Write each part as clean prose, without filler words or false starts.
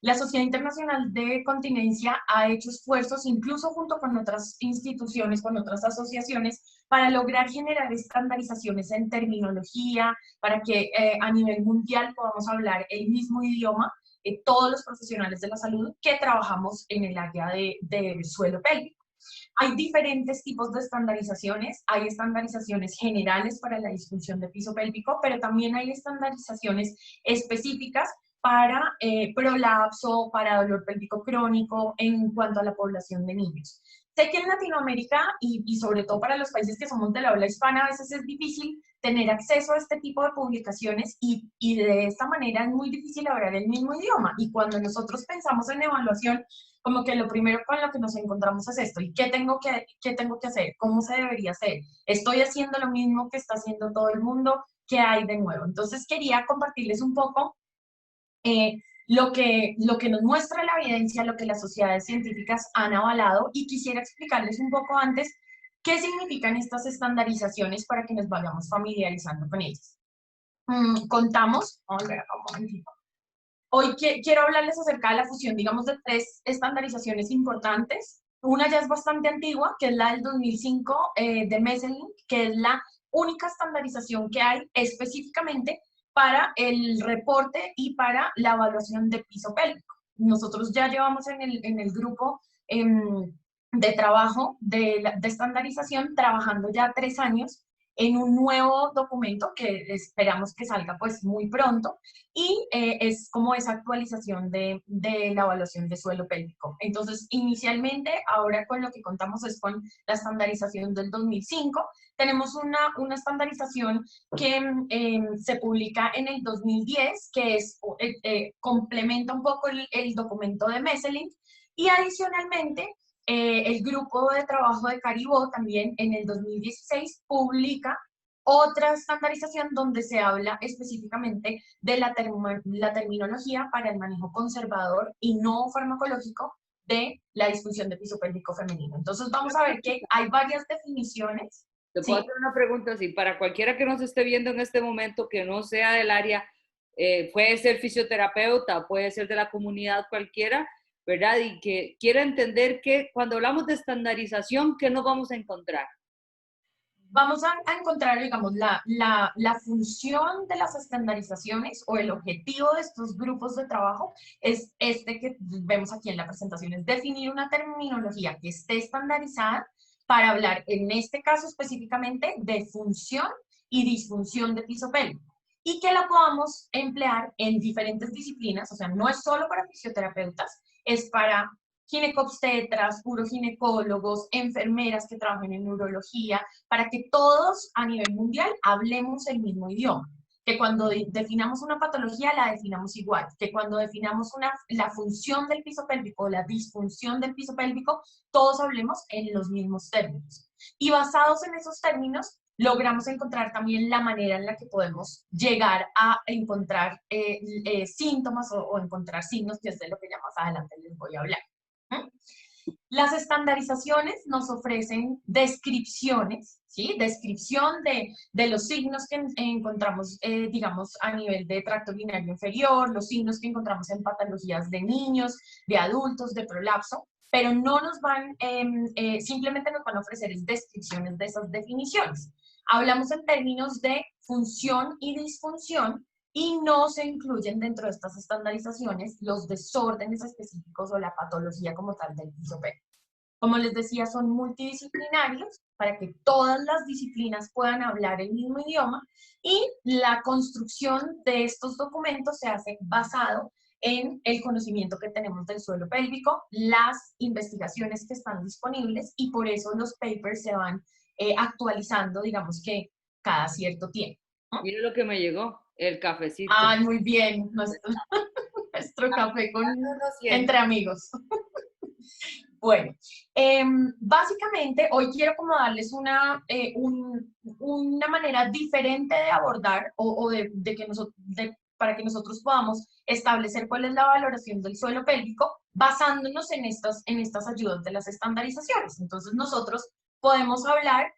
La Sociedad Internacional de Continencia ha hecho esfuerzos, incluso junto con otras instituciones, con otras asociaciones, para lograr generar estandarizaciones en terminología, para que a nivel mundial podamos hablar el mismo idioma, todos los profesionales de la salud que trabajamos en el área de suelo pélvico. Hay diferentes tipos de estandarizaciones. Hay estandarizaciones generales para la disfunción de piso pélvico, pero también hay estandarizaciones específicas para prolapso, para dolor pélvico crónico, en cuanto a la población de niños. Sé que en Latinoamérica y sobre todo para los países que somos de la habla hispana, a veces es difícil tener acceso a este tipo de publicaciones y de esta manera es muy difícil hablar el mismo idioma. Y cuando nosotros pensamos en evaluación, como que lo primero con lo que nos encontramos es esto. ¿Y qué tengo que hacer? ¿Cómo se debería hacer? ¿Estoy haciendo lo mismo que está haciendo todo el mundo? ¿Qué hay de nuevo? Entonces quería compartirles un poco lo que nos muestra la evidencia, lo que las sociedades científicas han avalado, y quisiera explicarles un poco antes qué significan estas estandarizaciones para que nos vayamos familiarizando con ellas. Contamos, vamos a ver acá un momentito. Hoy quiero hablarles acerca de la fusión, digamos, de tres estandarizaciones importantes. Una ya es bastante antigua, que es la del 2005 de Messelink, que es la única estandarización que hay específicamente para el reporte y para la evaluación de piso pélvico. Nosotros ya llevamos en el grupo de trabajo de estandarización trabajando ya 3 años en un nuevo documento que esperamos que salga pues muy pronto, y es como esa actualización de la evaluación de suelo pélvico. Entonces, inicialmente, ahora con lo que contamos es con la estandarización del 2005. Tenemos una estandarización que se publica en el 2010, que es, complementa un poco el documento de Messelink, y adicionalmente, el grupo de trabajo de Caribó también en el 2016 publica otra estandarización donde se habla específicamente de la terminología para el manejo conservador y no farmacológico de la disfunción de piso pélvico femenino. Entonces vamos a ver que hay varias definiciones. Te puedo ¿Sí? hacer una pregunta así, para cualquiera que nos esté viendo en este momento que no sea del área, puede ser fisioterapeuta, puede ser de la comunidad cualquiera, ¿verdad? Y que quiera entender que cuando hablamos de estandarización, ¿qué nos vamos a encontrar? Vamos a encontrar, digamos, la función de las estandarizaciones o el objetivo de estos grupos de trabajo es este que vemos aquí en la presentación, es definir una terminología que esté estandarizada para hablar, en este caso específicamente, de función y disfunción de piso pélvico, y que la podamos emplear en diferentes disciplinas. O sea, no es solo para fisioterapeutas, es para ginecobstetras, uroginecólogos, enfermeras que trabajan en neurología, para que todos a nivel mundial hablemos el mismo idioma. Que cuando definamos una patología la definamos igual, que cuando definamos la función del piso pélvico o la disfunción del piso pélvico, todos hablemos en los mismos términos. Y basados en esos términos, logramos encontrar también la manera en la que podemos llegar a encontrar síntomas o encontrar signos, que es de lo que ya más adelante les voy a hablar. Las estandarizaciones nos ofrecen descripciones, ¿sí? Descripción de los signos que encontramos, digamos, a nivel de tracto urinario inferior, los signos que encontramos en patologías de niños, de adultos, de prolapso, pero no nos van, simplemente nos van a ofrecer descripciones de esas definiciones. Hablamos en términos de función y disfunción, y no se incluyen dentro de estas estandarizaciones los desórdenes específicos o la patología como tal del piso pélvico. Como les decía, son multidisciplinarios para que todas las disciplinas puedan hablar el mismo idioma, y la construcción de estos documentos se hace basado en el conocimiento que tenemos del suelo pélvico, las investigaciones que están disponibles, y por eso los papers se van actualizando, digamos que cada cierto tiempo, ¿no? Mire lo que me llegó, el cafecito. Ay, muy bien, nuestro café Lo siento. entre amigos. Bueno, básicamente hoy quiero como darles una manera diferente de abordar o para que nosotros podamos establecer cuál es la valoración del suelo pélvico basándonos en estas ayudas de las estandarizaciones. Entonces nosotros podemos hablar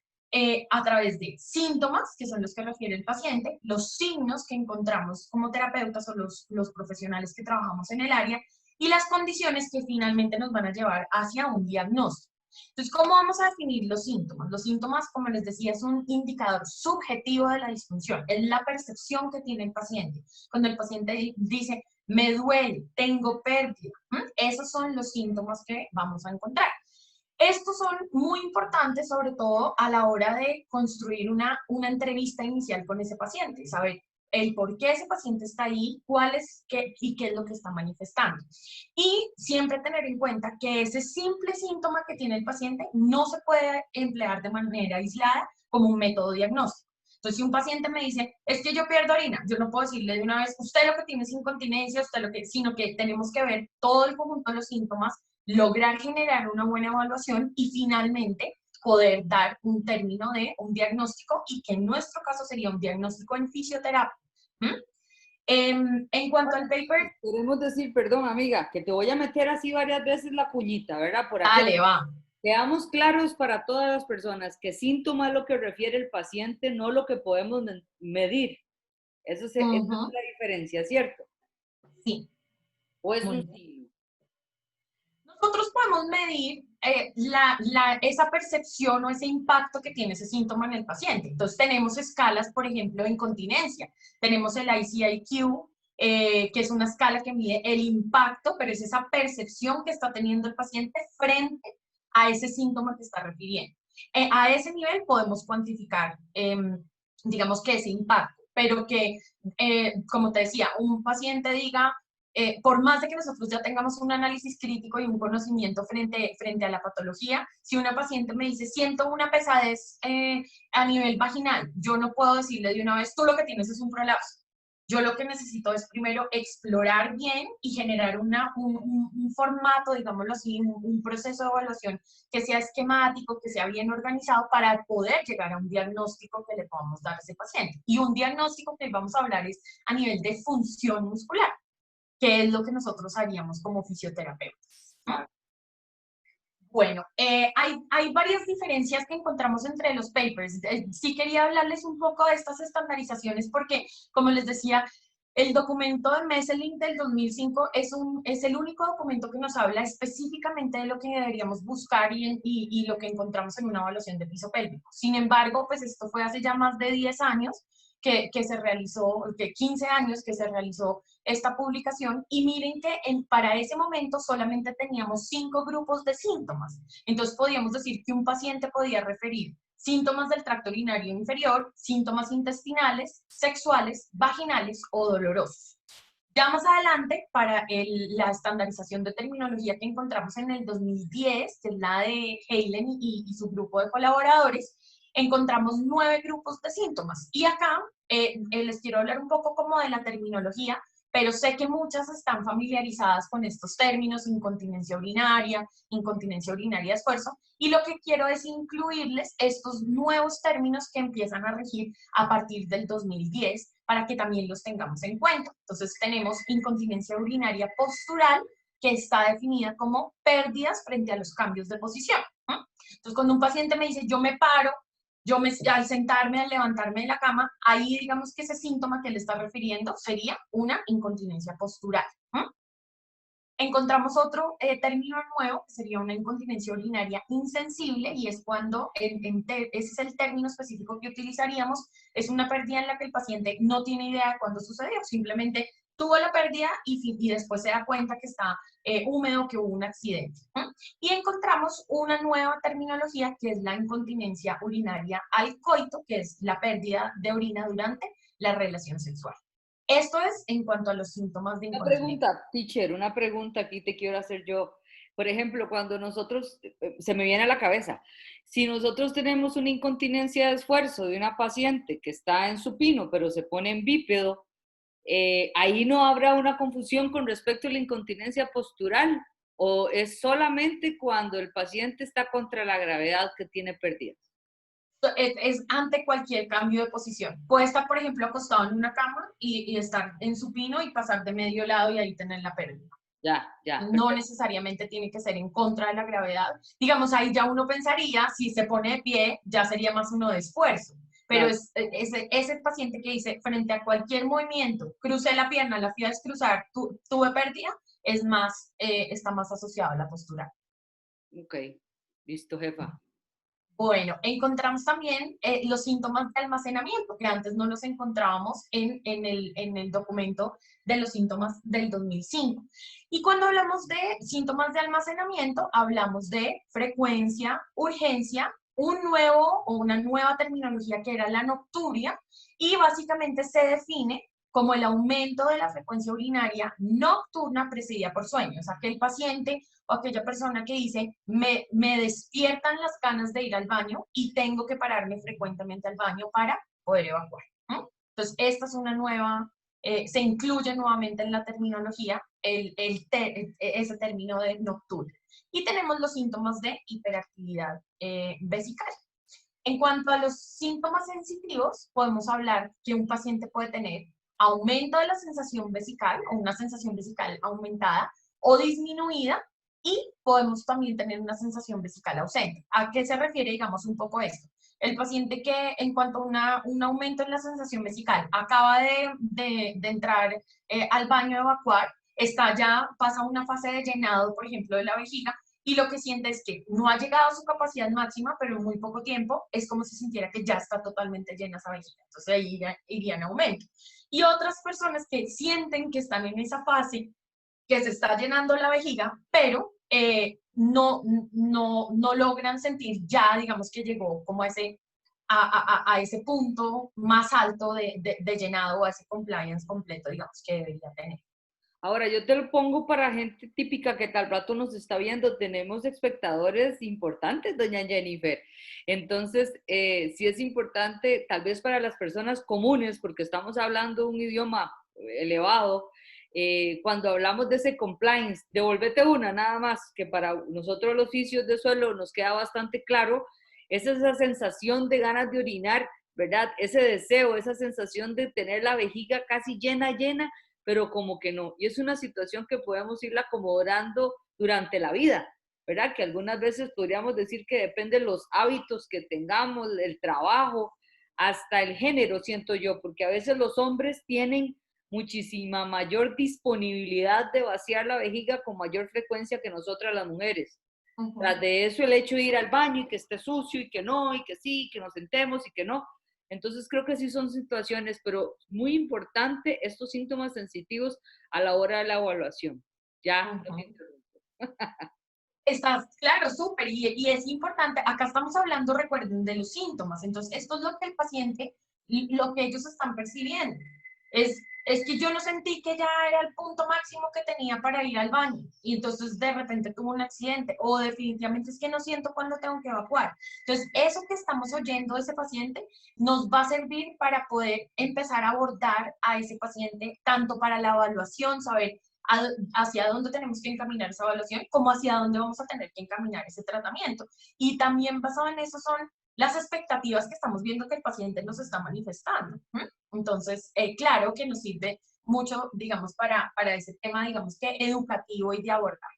a través de síntomas, que son los que refiere el paciente, los signos que encontramos como terapeutas o los profesionales que trabajamos en el área, y las condiciones que finalmente nos van a llevar hacia un diagnóstico. Entonces, ¿cómo vamos a definir los síntomas? Los síntomas, como les decía, es un indicador subjetivo de la disfunción, es la percepción que tiene el paciente. Cuando el paciente dice, me duele, tengo pérdida, esos son los síntomas que vamos a encontrar. Estos son muy importantes, sobre todo a la hora de construir una entrevista inicial con ese paciente, saber el por qué ese paciente está ahí, cuál es qué, y qué es lo que está manifestando. Y siempre tener en cuenta que ese simple síntoma que tiene el paciente no se puede emplear de manera aislada como un método diagnóstico. Entonces, si un paciente me dice, es que yo pierdo orina, yo no puedo decirle de una vez, usted lo que tiene es incontinencia, usted lo que, sino que tenemos que ver todo el conjunto de los síntomas, lograr generar una buena evaluación y finalmente poder dar un término de un diagnóstico y que en nuestro caso sería un diagnóstico en fisioterapia. ¿Mm? En cuanto al paper, Queremos decir, perdón amiga, que te voy a meter así varias veces la cuñita, ¿verdad? Por aquí. dale, va. Quedamos claros para todas las personas que síntoma es lo que refiere el paciente, no lo que podemos medir. Esa es la diferencia, ¿cierto? Sí, ¿O es muy un bien. signo? Nosotros podemos medir esa percepción o ese impacto que tiene ese síntoma en el paciente. Entonces tenemos escalas, por ejemplo, de incontinencia. Tenemos el ICIQ, que es una escala que mide el impacto, pero es esa percepción que está teniendo el paciente frente a ese síntoma que está refiriendo. A ese nivel podemos cuantificar, digamos que ese impacto, pero que, como te decía, un paciente diga, por más de que nosotros ya tengamos un análisis crítico y un conocimiento frente a la patología, si una paciente me dice, siento una pesadez a nivel vaginal, yo no puedo decirle de una vez, tú lo que tienes es un prolapso. Yo lo que necesito es primero explorar bien y generar un formato, digámoslo así, un proceso de evaluación que sea esquemático, que sea bien organizado para poder llegar a un diagnóstico que le podamos dar a ese paciente. Y un diagnóstico que vamos a hablar es a nivel de función muscular, que es lo que nosotros haríamos como fisioterapeutas, ¿no? Bueno, hay varias diferencias que encontramos entre los papers. Sí quería hablarles un poco de estas estandarizaciones porque, como les decía, el documento de Messelink del 2005 es el único documento que nos habla específicamente de lo que deberíamos buscar y lo que encontramos en una evaluación de piso pélvico. Sin embargo, pues esto fue hace ya más de 10 años que se realizó, que 15 años que se realizó esta publicación y miren que para ese momento solamente teníamos 5 grupos de síntomas. Entonces podíamos decir que un paciente podía referir síntomas del tracto urinario inferior, síntomas intestinales, sexuales, vaginales o dolorosos. Ya más adelante, para la estandarización de terminología que encontramos en el 2010, que es la de Halen y su grupo de colaboradores, encontramos 9 grupos de síntomas. Y acá les quiero hablar un poco como de la terminología, pero sé que muchas están familiarizadas con estos términos, incontinencia urinaria de esfuerzo, y lo que quiero es incluirles estos nuevos términos que empiezan a regir a partir del 2010 para que también los tengamos en cuenta. Entonces tenemos incontinencia urinaria postural, que está definida como pérdidas frente a los cambios de posición. Entonces cuando un paciente me dice, yo me paro, al sentarme, al levantarme de la cama, ahí digamos que ese síntoma que le está refiriendo sería una incontinencia postural. Encontramos otro término nuevo, que sería una incontinencia urinaria insensible, y es cuando, ese es el término específico que utilizaríamos, es una pérdida en la que el paciente no tiene idea de cuándo sucedió, simplemente tuvo la pérdida y después se da cuenta que está húmedo, que hubo un accidente. Y encontramos una nueva terminología que es la incontinencia urinaria al coito, que es la pérdida de orina durante la relación sexual. Esto es en cuanto a los síntomas de Una incontinencia. pregunta, teacher, una pregunta aquí te quiero hacer yo. Por ejemplo, cuando nosotros, se me viene a la cabeza, si nosotros tenemos una incontinencia de esfuerzo de una paciente que está en supino, pero se pone en bípedo, ahí no habrá una confusión con respecto a la incontinencia postural, o es solamente cuando el paciente está contra la gravedad que tiene pérdidas. Es ante cualquier cambio de posición. Puede estar, por ejemplo, acostado en una cama y estar en supino y pasar de medio lado y ahí tener la pérdida. Ya, No perfecto. necesariamente tiene que ser en contra de la gravedad. Digamos, ahí ya uno pensaría, si se pone de pie, ya sería más uno de esfuerzo. Pero Claro. es ese paciente que dice, frente a cualquier movimiento, crucé la pierna, la fui a descruzar, tuve pérdida, es más, está más asociado a la postura. Ok, listo, jefa. Bueno, encontramos también los síntomas de almacenamiento, que antes no los encontrábamos en el documento de los síntomas del 2005. Y cuando hablamos de síntomas de almacenamiento, hablamos de frecuencia, urgencia, un nuevo o una nueva terminología que era la nocturia, y básicamente se define como el aumento de la frecuencia urinaria nocturna precedida por sueño. O sea, que el paciente o aquella persona que dice, me despiertan las ganas de ir al baño y tengo que pararme frecuentemente al baño para poder evacuar. ¿No? Entonces, esta es una nueva, se incluye nuevamente en la terminología ese término de nocturno. Y tenemos los síntomas de hiperactividad vesical. En cuanto a los síntomas sensitivos, podemos hablar que un paciente puede tener aumento de la sensación vesical o una sensación vesical aumentada o disminuida y podemos también tener una sensación vesical ausente. ¿A qué se refiere, digamos, un poco esto? El paciente que en cuanto a un aumento en la sensación vesical acaba de entrar al baño a evacuar, está ya, pasa una fase de llenado, por ejemplo, de la vejiga, y lo que siente es que no ha llegado a su capacidad máxima, pero en muy poco tiempo es como si sintiera que ya está totalmente llena esa vejiga. Entonces ahí iría en aumento. Y otras personas que sienten que están en esa fase, que se está llenando la vejiga, pero no logran sentir ya, digamos que llegó como a ese punto más alto de llenado o a ese compliance completo, digamos, que debería tener. Ahora, yo te lo pongo para gente típica que tal rato nos está viendo. Tenemos espectadores importantes, doña Jennifer. Entonces, sí es importante, tal vez para las personas comunes, porque estamos hablando un idioma elevado, cuando hablamos de ese compliance, devolvete una nada más, que para nosotros los oficios de suelo nos queda bastante claro, es esa sensación de ganas de orinar, ¿verdad? Ese deseo, esa sensación de tener la vejiga casi llena, llena, pero como que no. Y es una situación que podemos irla acomodando durante la vida, ¿verdad? Que algunas veces podríamos decir que depende de los hábitos que tengamos, el trabajo, hasta el género, siento yo, porque a veces los hombres tienen muchísima mayor disponibilidad de vaciar la vejiga con mayor frecuencia que nosotras las mujeres. Tras de eso, el hecho de ir al baño y que esté sucio y que no, y que sí, que nos sentemos y que no. Entonces, creo que sí son situaciones, pero muy importante estos síntomas sensitivos a la hora de la evaluación. Ya, Uh no me -huh. interrumpo. Estás, claro, súper, y es importante, acá estamos hablando, recuerden, de los síntomas, entonces esto es lo que el paciente, lo que ellos están percibiendo, es que yo no sentí que ya era el punto máximo que tenía para ir al baño, y entonces de repente tuvo un accidente, o definitivamente es que no siento cuándo tengo que evacuar. Entonces, eso que estamos oyendo de ese paciente nos va a servir para poder empezar a abordar a ese paciente, tanto para la evaluación, saber hacia dónde tenemos que encaminar esa evaluación, como hacia dónde vamos a tener que encaminar ese tratamiento. Y también basado en eso son las expectativas que estamos viendo que el paciente nos está manifestando. Entonces, claro que nos sirve mucho, digamos, para ese tema, digamos que educativo y de abordar.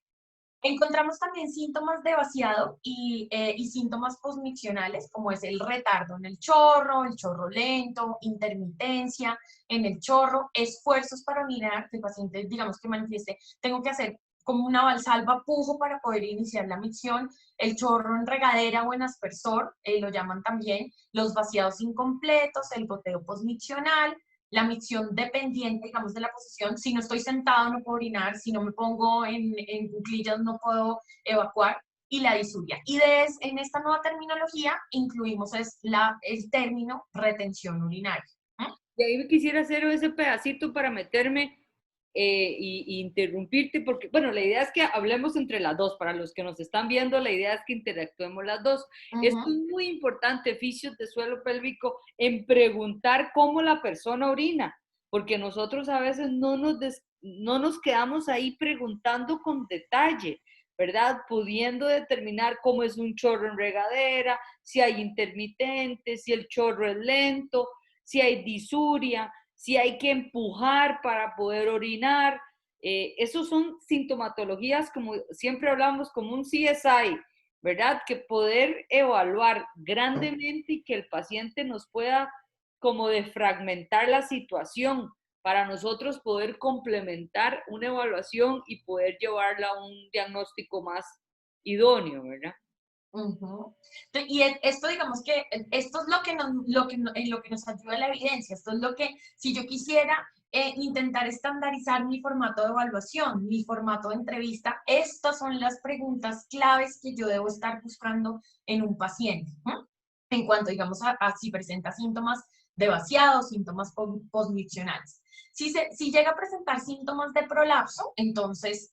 Encontramos también síntomas de vaciado y síntomas posmiccionales, como es el retardo en el chorro lento, intermitencia en el chorro, esfuerzos para orinar, que el paciente, digamos, que manifieste, tengo que hacer como una valsalva pujo para poder iniciar la micción, el chorro en regadera o en aspersor, lo llaman también, los vaciados incompletos, el goteo posmiccional, la micción dependiente, digamos, de la posición. Si no estoy sentado no puedo orinar, si no me pongo en cuclillas no puedo evacuar, y la disuria. Y en esta nueva terminología incluimos el término retención urinaria. Y ahí quisiera hacer ese pedacito para meterme y interrumpirte, porque, bueno, la idea es que hablemos entre las dos. Para los que nos están viendo, la idea es que interactuemos las dos. Uh Esto -huh. es muy importante, fisios de suelo pélvico, en preguntar cómo la persona orina, porque nosotros a veces no nos quedamos ahí preguntando con detalle, ¿verdad? Pudiendo determinar cómo es un chorro en regadera, si hay intermitente, si el chorro es lento, si hay disuria, si hay que empujar para poder orinar. esos son sintomatologías, como siempre hablamos, como un CSI, ¿verdad? Que poder evaluar grandemente y que el paciente nos pueda como defragmentar la situación para nosotros poder complementar una evaluación y poder llevarla a un diagnóstico más idóneo, ¿verdad? Ujú. Esto, digamos que, esto es lo que en lo que nos ayuda la evidencia. Esto es lo que, si yo quisiera intentar estandarizar mi formato de evaluación, mi formato de entrevista, estas son las preguntas claves que yo debo estar buscando en un paciente, ¿no? En cuanto, digamos, a si presenta síntomas de vaciado, síntomas postmiccionales. Si llega a presentar síntomas de prolapso, entonces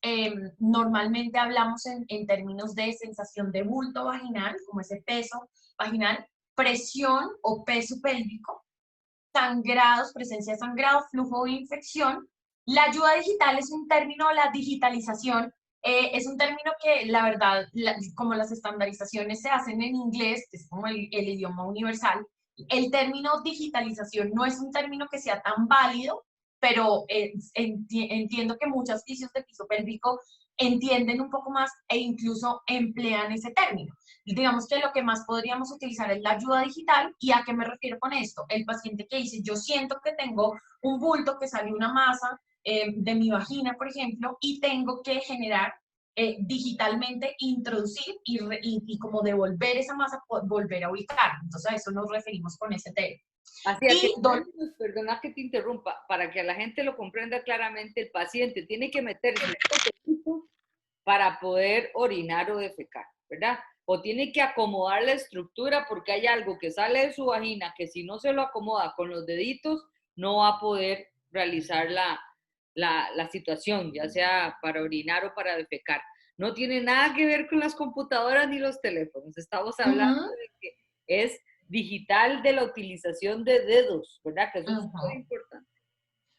normalmente hablamos en términos de sensación de bulto vaginal, como ese peso vaginal, presión o peso pélvico, sangrados, presencia de sangrado, flujo de infección. La ayuda digital es un término, la digitalización es un término que la verdad, como las estandarizaciones se hacen en inglés, que es como el idioma universal, el término digitalización no es un término que sea tan válido, pero entiendo que muchas fisios de piso pélvico entienden un poco más e incluso emplean ese término. Digamos que lo que más podríamos utilizar es la ayuda digital. ¿Y a qué me refiero con esto? El paciente que dice, yo siento que tengo un bulto, que salió una masa de mi vagina, por ejemplo, y tengo que generar digitalmente, introducir y como devolver esa masa, volver a ubicar. Entonces a eso nos referimos con ese término. Así que, perdona que te interrumpa, para que la gente lo comprenda claramente, el paciente tiene que meterse para poder orinar o defecar, ¿verdad? O tiene que acomodar la estructura porque hay algo que sale de su vagina que si no se lo acomoda con los deditos, no va a poder realizar la situación, ya sea para orinar o para defecar. No tiene nada que ver con las computadoras ni los teléfonos. Estamos hablando de que es digital, de la utilización de dedos, ¿verdad? Que eso es muy importante.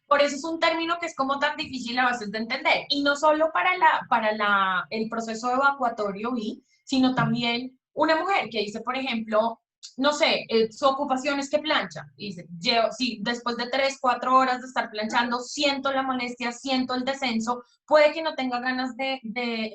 Por eso es un término que es como tan difícil a veces de entender. Y no solo para el proceso evacuatorio, sino también una mujer que dice, por ejemplo, no sé, su ocupación es que plancha. Y dice, sí, después de 3, 4 horas de estar planchando, siento la molestia, siento el descenso, puede que no tenga ganas de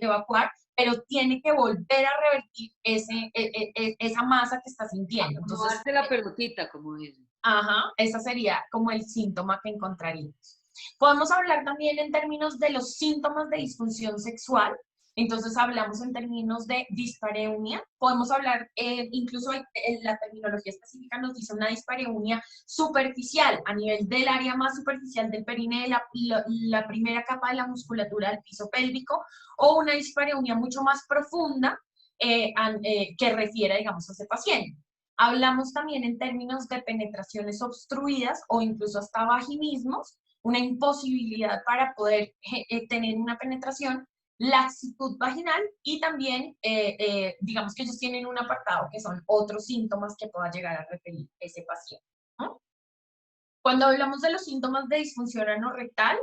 evacuar, pero tiene que volver a revertir esa masa que está sintiendo. Entonces, Acomodarse la pelotita, como dicen. ajá, esa sería como el síntoma que encontraríamos. Podemos hablar también en términos de los síntomas de disfunción sexual. Entonces hablamos en términos de dispareunia. Podemos hablar, incluso la terminología específica nos dice una dispareunia superficial a nivel del área más superficial del perine, la primera capa de la musculatura del piso pélvico, o una dispareunia mucho más profunda que refiere, digamos, a ese paciente. Hablamos también en términos de penetraciones obstruidas o incluso hasta vaginismos, una imposibilidad para poder tener una penetración, laxitud vaginal y también, digamos que ellos tienen un apartado que son otros síntomas que pueda llegar a referir ese paciente, ¿no? Cuando hablamos de los síntomas de disfunción anorrectal,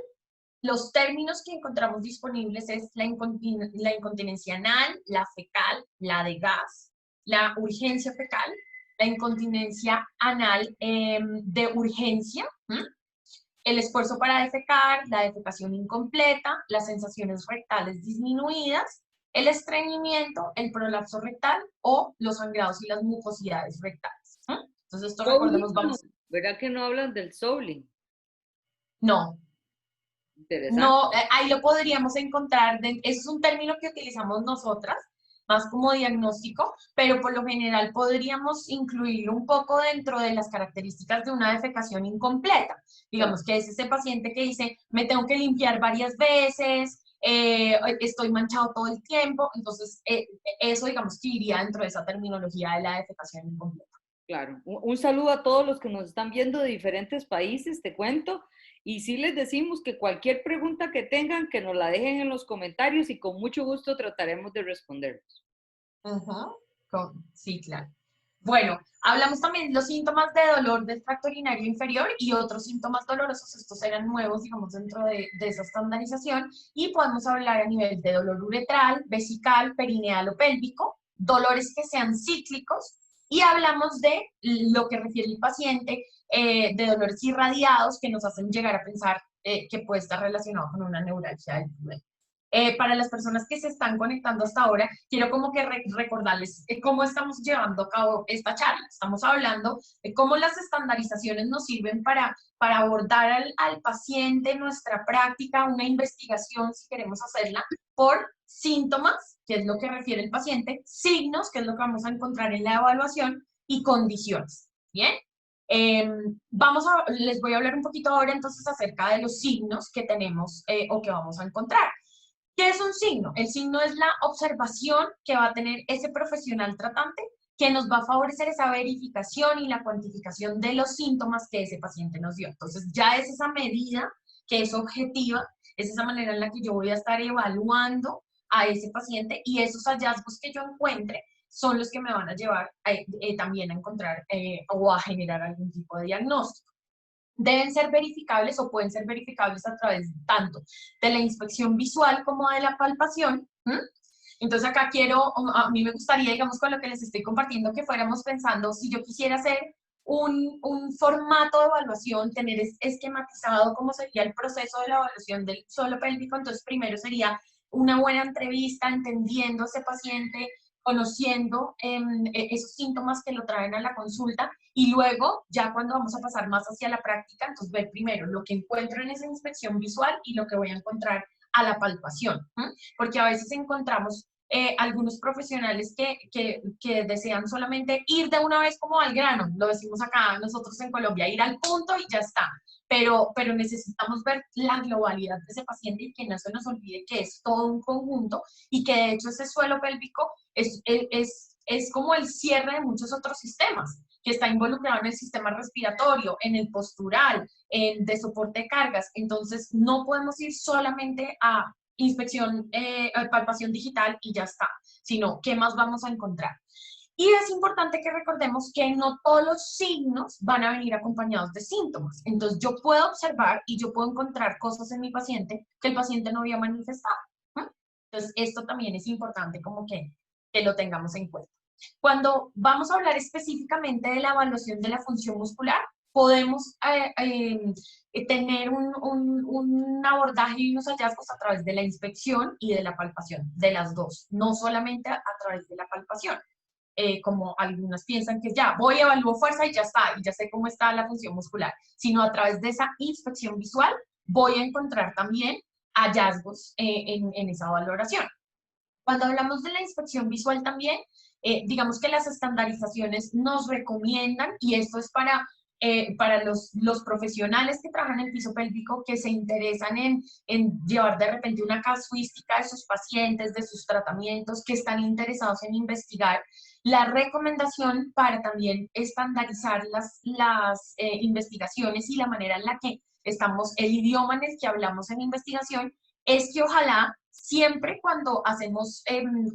los términos que encontramos disponibles es la incontinencia anal, la fecal, la de gas, la urgencia fecal, la incontinencia anal de urgencia, el esfuerzo para defecar, la defecación incompleta, las sensaciones rectales disminuidas, el estreñimiento, el prolapso rectal o los sangrados y las mucosidades rectales. Entonces, esto recordemos, vamos. ¿Verdad que no hablan del Souling? No. Interesante. No, ahí lo podríamos encontrar, eso es un término que utilizamos nosotras, más como diagnóstico, pero por lo general podríamos incluirlo un poco dentro de las características de una defecación incompleta. Digamos que es ese paciente que dice, me tengo que limpiar varias veces, estoy manchado todo el tiempo, entonces eso digamos que iría dentro de esa terminología de la defecación incompleta. Claro, un saludo a todos los que nos están viendo de diferentes países, te cuento. Y sí les decimos que cualquier pregunta que tengan, que nos la dejen en los comentarios y con mucho gusto trataremos de responderlos. Sí, claro. Bueno, hablamos también de los síntomas de dolor del tracto urinario inferior y otros síntomas dolorosos. Estos eran nuevos, digamos, dentro de esa estandarización. Y podemos hablar a nivel de dolor uretral, vesical, perineal o pélvico, dolores que sean cíclicos. Y hablamos de lo que refiere el paciente, de dolores irradiados que nos hacen llegar a pensar que puede estar relacionado con una neuralgia del pudor. Para las personas que se están conectando hasta ahora, quiero como que recordarles cómo estamos llevando a cabo esta charla. Estamos hablando de cómo las estandarizaciones nos sirven para abordar al paciente en nuestra práctica, una investigación, si queremos hacerla, por síntomas, que es lo que refiere el paciente, signos, que es lo que vamos a encontrar en la evaluación, y condiciones. ¿Bien? Les voy a hablar un poquito ahora entonces acerca de los signos que tenemos o que vamos a encontrar. ¿Qué es un signo? El signo es la observación que va a tener ese profesional tratante que nos va a favorecer esa verificación y la cuantificación de los síntomas que ese paciente nos dio. Entonces ya es esa medida que es objetiva, es esa manera en la que yo voy a estar evaluando a ese paciente y esos hallazgos que yo encuentre son los que me van a llevar también a encontrar o a generar algún tipo de diagnóstico. Deben ser verificables o pueden ser verificables a través tanto de la inspección visual como de la palpación. Entonces acá a mí me gustaría, digamos, con lo que les estoy compartiendo, que fuéramos pensando, si yo quisiera hacer un formato de evaluación, tener esquematizado cómo sería el proceso de la evaluación del suelo pélvico, entonces primero sería una buena entrevista, entendiendo a ese paciente, conociendo esos síntomas que lo traen a la consulta y luego, ya cuando vamos a pasar más hacia la práctica, entonces ver primero lo que encuentro en esa inspección visual y lo que voy a encontrar a la palpación, porque a veces encontramos algunos profesionales que desean solamente ir de una vez como al grano, lo decimos acá nosotros en Colombia, ir al punto y ya está, pero necesitamos ver la globalidad de ese paciente y que no se nos olvide que es todo un conjunto y que de hecho ese suelo pélvico es como el cierre de muchos otros sistemas, que está involucrado en el sistema respiratorio, en el postural, en de soporte de cargas. Entonces, no podemos ir solamente a inspección, palpación digital y ya está, sino qué más vamos a encontrar. Y es importante que recordemos que no todos los signos van a venir acompañados de síntomas. Entonces, yo puedo observar y yo puedo encontrar cosas en mi paciente que el paciente no había manifestado. Entonces, esto también es importante como que lo tengamos en cuenta. Cuando vamos a hablar específicamente de la evaluación de la función muscular, podemos tener un abordaje y unos hallazgos a través de la inspección y de la palpación, de las dos, no solamente a través de la palpación. Como algunas piensan que ya voy a evaluar fuerza y ya está, y ya sé cómo está la función muscular, sino a través de esa inspección visual voy a encontrar también hallazgos en esa valoración. Cuando hablamos de la inspección visual también, digamos que las estandarizaciones nos recomiendan, y esto es para los profesionales que trabajan en el piso pélvico, que se interesan en llevar de repente una casuística de sus pacientes, de sus tratamientos, que están interesados en investigar, la recomendación para también estandarizar las investigaciones y la manera en la que estamos, el idioma en el que hablamos en investigación, es que ojalá siempre cuando hacemos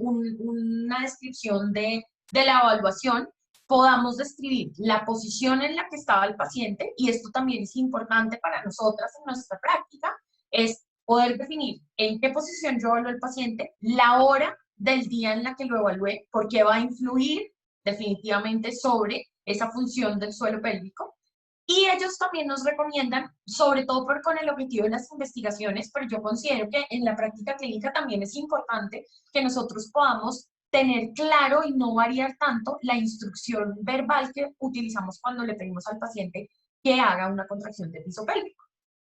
una descripción de la evaluación, podamos describir la posición en la que estaba el paciente, y esto también es importante para nosotras en nuestra práctica, es poder definir en qué posición yo evalúo al paciente, la hora del día en la que lo evalué, porque va a influir definitivamente sobre esa función del suelo pélvico. Y ellos también nos recomiendan, sobre todo con el objetivo de las investigaciones, pero yo considero que en la práctica clínica también es importante que nosotros podamos tener claro y no variar tanto la instrucción verbal que utilizamos cuando le pedimos al paciente que haga una contracción de piso pélvico.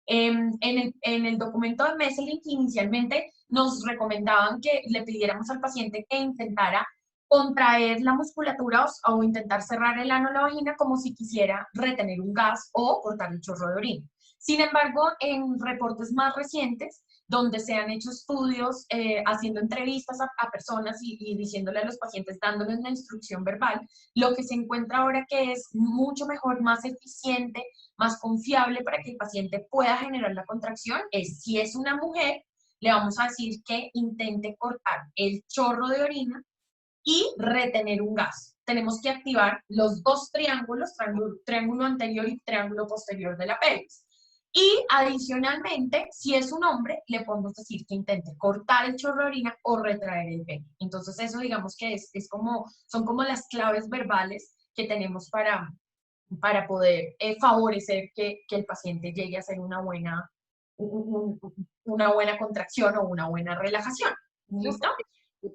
En el documento de Messelink inicialmente nos recomendaban que le pidiéramos al paciente que intentara contraer la musculatura o intentar cerrar el ano o la vagina como si quisiera retener un gas o cortar el chorro de orina. Sin embargo, en reportes más recientes, donde se han hecho estudios haciendo entrevistas a personas y diciéndole a los pacientes, dándoles la instrucción verbal, lo que se encuentra ahora que es mucho mejor, más eficiente, más confiable para que el paciente pueda generar la contracción es, si es una mujer, le vamos a decir que intente cortar el chorro de orina y retener un gas. Tenemos que activar los dos triángulos, triángulo anterior y triángulo posterior de la pelvis. Y adicionalmente, si es un hombre, le podemos decir que intente cortar el chorro de orina o retraer el pene. Entonces eso digamos que son como las claves verbales que tenemos para poder favorecer que el paciente llegue a hacer una buena una buena contracción o una buena relajación. Yo ¿Listo?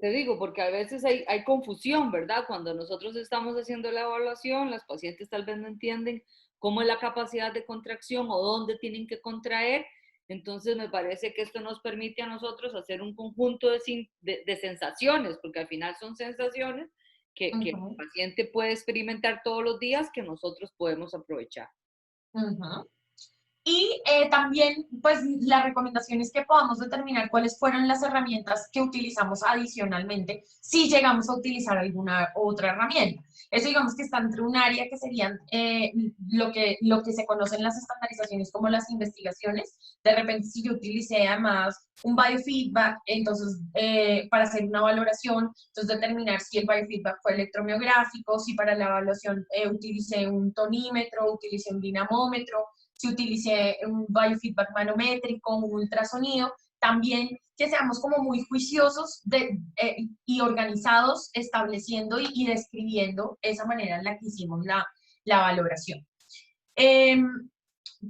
te digo, porque a veces hay confusión, ¿verdad? Cuando nosotros estamos haciendo la evaluación, las pacientes tal vez no entienden cómo es la capacidad de contracción o dónde tienen que contraer. Entonces me parece que esto nos permite a nosotros hacer un conjunto de sensaciones, porque al final son sensaciones que el Ujú, paciente puede experimentar todos los días que nosotros podemos aprovechar. ujú. Y también, pues, la recomendación es que podamos determinar cuáles fueron las herramientas que utilizamos adicionalmente, si llegamos a utilizar alguna otra herramienta. Eso digamos que está entre un área que serían lo que se conocen las estandarizaciones como las investigaciones. De repente, si yo utilicé además un biofeedback, entonces, para hacer una valoración, entonces determinar si el biofeedback fue electromiográfico, si para la evaluación utilicé un tonímetro, utilicé un dinamómetro, si utilicé un biofeedback manométrico, un ultrasonido, también que seamos como muy juiciosos y organizados estableciendo y describiendo esa manera en la que hicimos la valoración. Eh,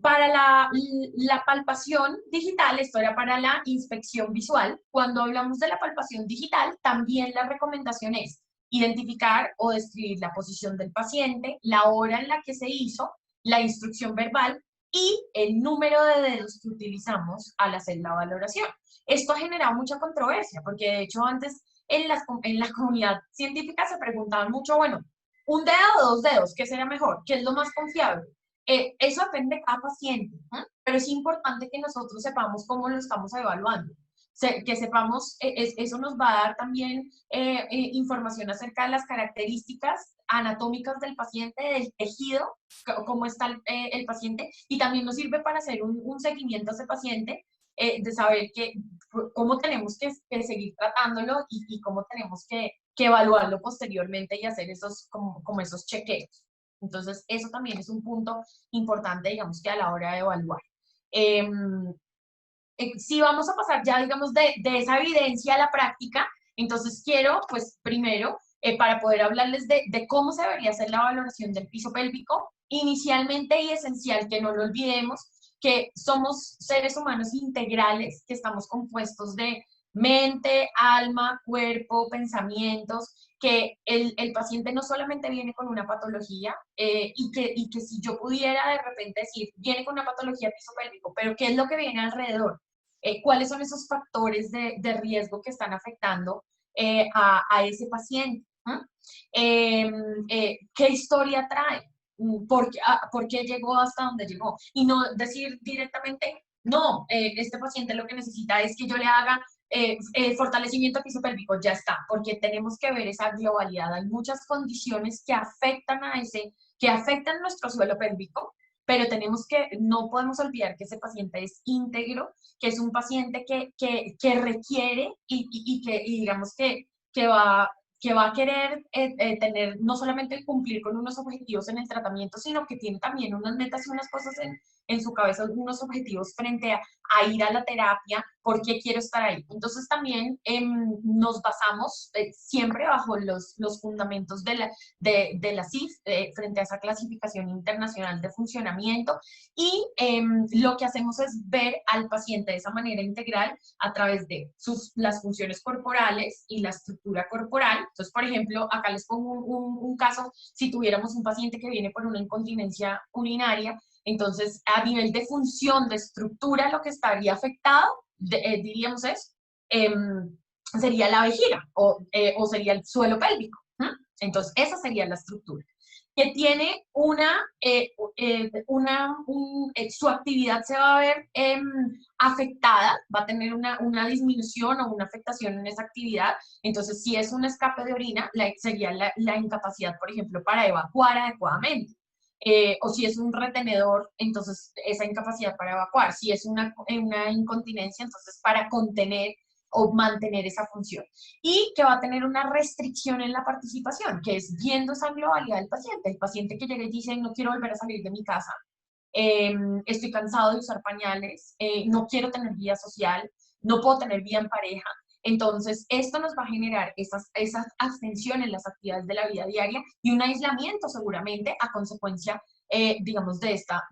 para la palpación digital, esto era para la inspección visual. Cuando hablamos de la palpación digital, también la recomendación es identificar o describir la posición del paciente, la hora en la que se hizo, la instrucción verbal y el número de dedos que utilizamos al hacer la valoración. Esto ha generado mucha controversia, porque de hecho antes en la comunidad científica se preguntaban mucho, bueno, un dedo o dos dedos, ¿qué será mejor? ¿Qué es lo más confiable? Eso depende de cada paciente, ¿eh? Pero es importante que nosotros sepamos cómo lo estamos evaluando. Que sepamos, eso nos va a dar también información acerca de las características anatómicas del paciente, del tejido, cómo está el paciente, y también nos sirve para hacer un seguimiento a ese paciente, de saber cómo tenemos que seguir tratándolo y cómo tenemos que evaluarlo posteriormente y hacer como esos chequeos. Entonces, eso también es un punto importante, digamos, que a la hora de evaluar. Eh, si vamos a pasar ya, digamos, de esa evidencia a la práctica, entonces quiero, pues, primero, para poder hablarles de cómo se debería hacer la valoración del piso pélvico, inicialmente y esencial que no lo olvidemos, que somos seres humanos integrales, que estamos compuestos de mente, alma, cuerpo, pensamientos, que el paciente no solamente viene con una patología, y que si yo pudiera de repente decir, viene con una patología piso pélvico, pero ¿qué es lo que viene alrededor? ¿Cuáles son esos factores de riesgo que están afectando a ese paciente? ¿Ah? ¿Qué historia trae? ¿Por qué llegó hasta donde llegó? Y no decir directamente, no, este paciente lo que necesita es que yo le haga fortalecimiento pisopélvico, ya está, porque tenemos que ver esa globalidad. Hay muchas condiciones que afectan que afectan nuestro suelo pélvico, pero no podemos olvidar que ese paciente es íntegro, que es un paciente que requiere y digamos que va a querer tener, no solamente cumplir con unos objetivos en el tratamiento, sino que tiene también unas metas y unas cosas en su cabeza, unos objetivos frente a ir a la terapia, por qué quiero estar ahí. Entonces también nos basamos siempre bajo los fundamentos de la CIF frente a esa clasificación internacional de funcionamiento, y lo que hacemos es ver al paciente de esa manera integral a través de las funciones corporales y la estructura corporal. Entonces, por ejemplo, acá les pongo un caso, si tuviéramos un paciente que viene por una incontinencia urinaria, entonces a nivel de función, de estructura, lo que estaría afectado, diríamos eh, sería la vejiga o sería el suelo pélvico. ¿Eh? Entonces, esa sería la estructura que tiene su actividad se va a ver afectada, va a tener una disminución o una afectación en esa actividad. Entonces, si es un escape de orina, sería la incapacidad, por ejemplo, para evacuar adecuadamente. O si es un retenedor, entonces esa incapacidad para evacuar. Si es una incontinencia, entonces para contener o mantener esa función, y que va a tener una restricción en la participación, que es viendo esa globalidad del paciente. El paciente que llega y dice, no quiero volver a salir de mi casa, estoy cansado de usar pañales, no quiero tener vida social, no puedo tener vida en pareja. Entonces, esto nos va a generar esa abstención en las actividades de la vida diaria y un aislamiento seguramente a consecuencia digamos, de esta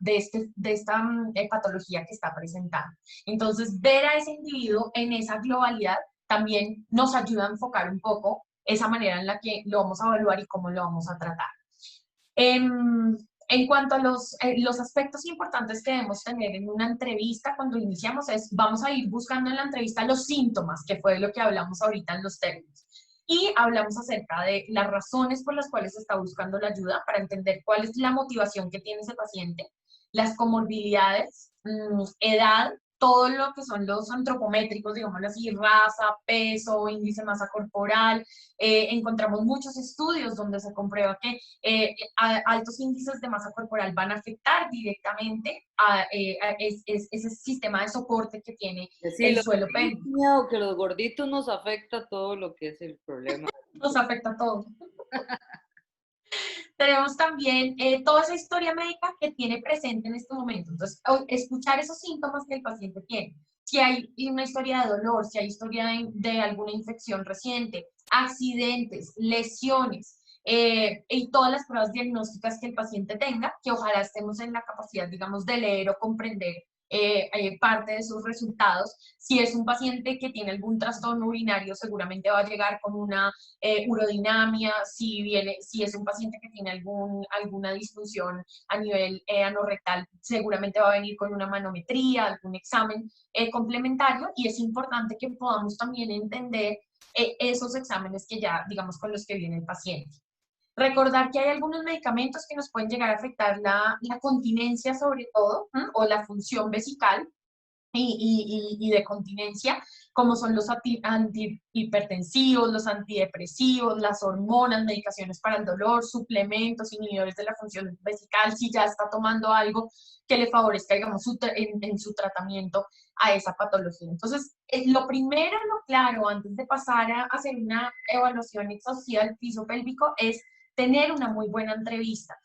patología que está presentando. Entonces, ver a ese individuo en esa globalidad también nos ayuda a enfocar un poco esa manera en la que lo vamos a evaluar y cómo lo vamos a tratar. En cuanto a los aspectos importantes que debemos tener en una entrevista cuando iniciamos vamos a ir buscando en la entrevista los síntomas, que fue lo que hablamos ahorita en los términos. Y hablamos acerca de las razones por las cuales está buscando la ayuda para entender cuál es la motivación que tiene ese paciente, las comorbilidades, edad, todo lo que son los antropométricos, digámoslo así, raza, peso, índice de masa corporal. Encontramos muchos estudios donde se comprueba que altos índices de masa corporal van a afectar directamente a ese sistema de soporte que tiene Sí, el suelo pélvico. que los gorditos nos afecta todo lo que es el problema. Nos afecta a todos. Tenemos también toda esa historia médica que tiene presente en este momento. Entonces, escuchar esos síntomas que el paciente tiene. Si hay una historia de dolor, si hay historia de alguna infección reciente, accidentes, lesiones, y todas las pruebas diagnósticas que el paciente tenga, que ojalá estemos en la capacidad, digamos, de leer o comprender parte de sus resultados. Si es un paciente que tiene algún trastorno urinario, seguramente va a llegar con una urodinamia. Si es un paciente que tiene alguna disfunción a nivel anorrectal, seguramente va a venir con una manometría, algún examen complementario, y es importante que podamos también entender esos exámenes que ya, digamos, con los que viene el paciente. Recordar que hay algunos medicamentos que nos pueden llegar a afectar la continencia sobre todo, o la función vesical y de continencia, como son los antihipertensivos, los antidepresivos, las hormonas, medicaciones para el dolor, suplementos, inhibidores de la función vesical, si ya está tomando algo que le favorezca, digamos, en su tratamiento a esa patología. Entonces, lo primero, lo claro, antes de pasar a hacer una evaluación exhaustiva del piso pélvico, es tener una entrevista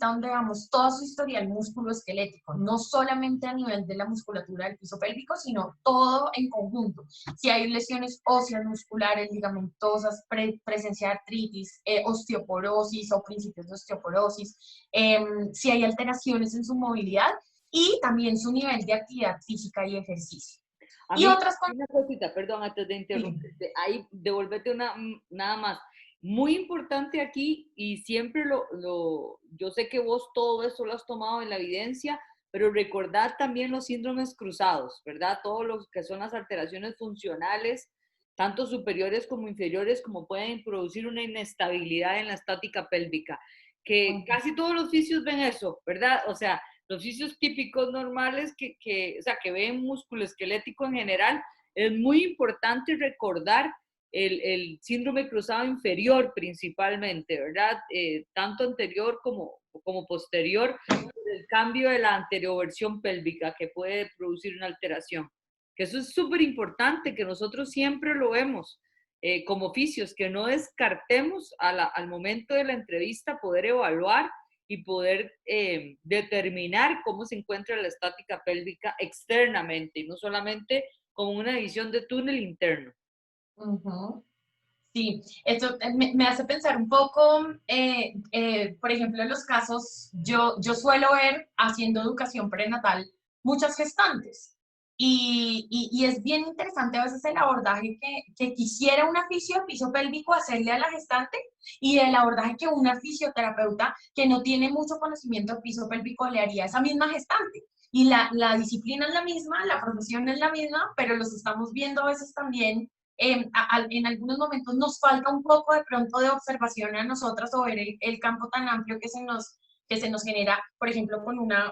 donde veamos todo su historial musculoesquelético, no solamente a nivel de la musculatura del piso pélvico, sino todo en conjunto. Si hay lesiones óseas, musculares, ligamentosas, presencia de artritis, osteoporosis o principios de osteoporosis, si hay alteraciones en su movilidad y también su nivel de actividad física y ejercicio. A Y mí, otras cosas. una cosita, perdón, antes de interrumpirte, ahí devolverte nada más. Muy importante aquí, y siempre yo sé que vos todo eso lo has tomado en la evidencia, pero recordad también los síndromes cruzados, ¿verdad? Todo lo que son las alteraciones funcionales, tanto superiores como inferiores, como pueden producir una inestabilidad en la estática pélvica, que casi todos los fisios ven eso, ¿verdad? O sea, los fisios típicos normales o sea, que ven músculo esquelético en general, es muy importante recordar el síndrome cruzado inferior principalmente, ¿verdad? Tanto anterior como posterior, el cambio de la anteroversión pélvica que puede producir una alteración. Que eso es súper importante, que nosotros siempre lo vemos como fisios, que no descartemos al momento de la entrevista poder evaluar y poder determinar cómo se encuentra la estática pélvica externamente y no solamente como una visión de túnel interno. Sí, esto me hace pensar un poco, por ejemplo, en los casos, yo suelo ver haciendo educación prenatal muchas gestantes y es bien interesante a veces el abordaje que quisiera una fisio de piso pélvico hacerle a la gestante y el abordaje que una fisioterapeuta que no tiene mucho conocimiento de piso pélvico le haría a esa misma gestante. Y la disciplina es la misma, la profesión es la misma, pero los estamos viendo a veces también en algunos momentos nos falta un poco de pronto de observación a nosotras o ver el campo tan amplio que se nos genera, por ejemplo, con una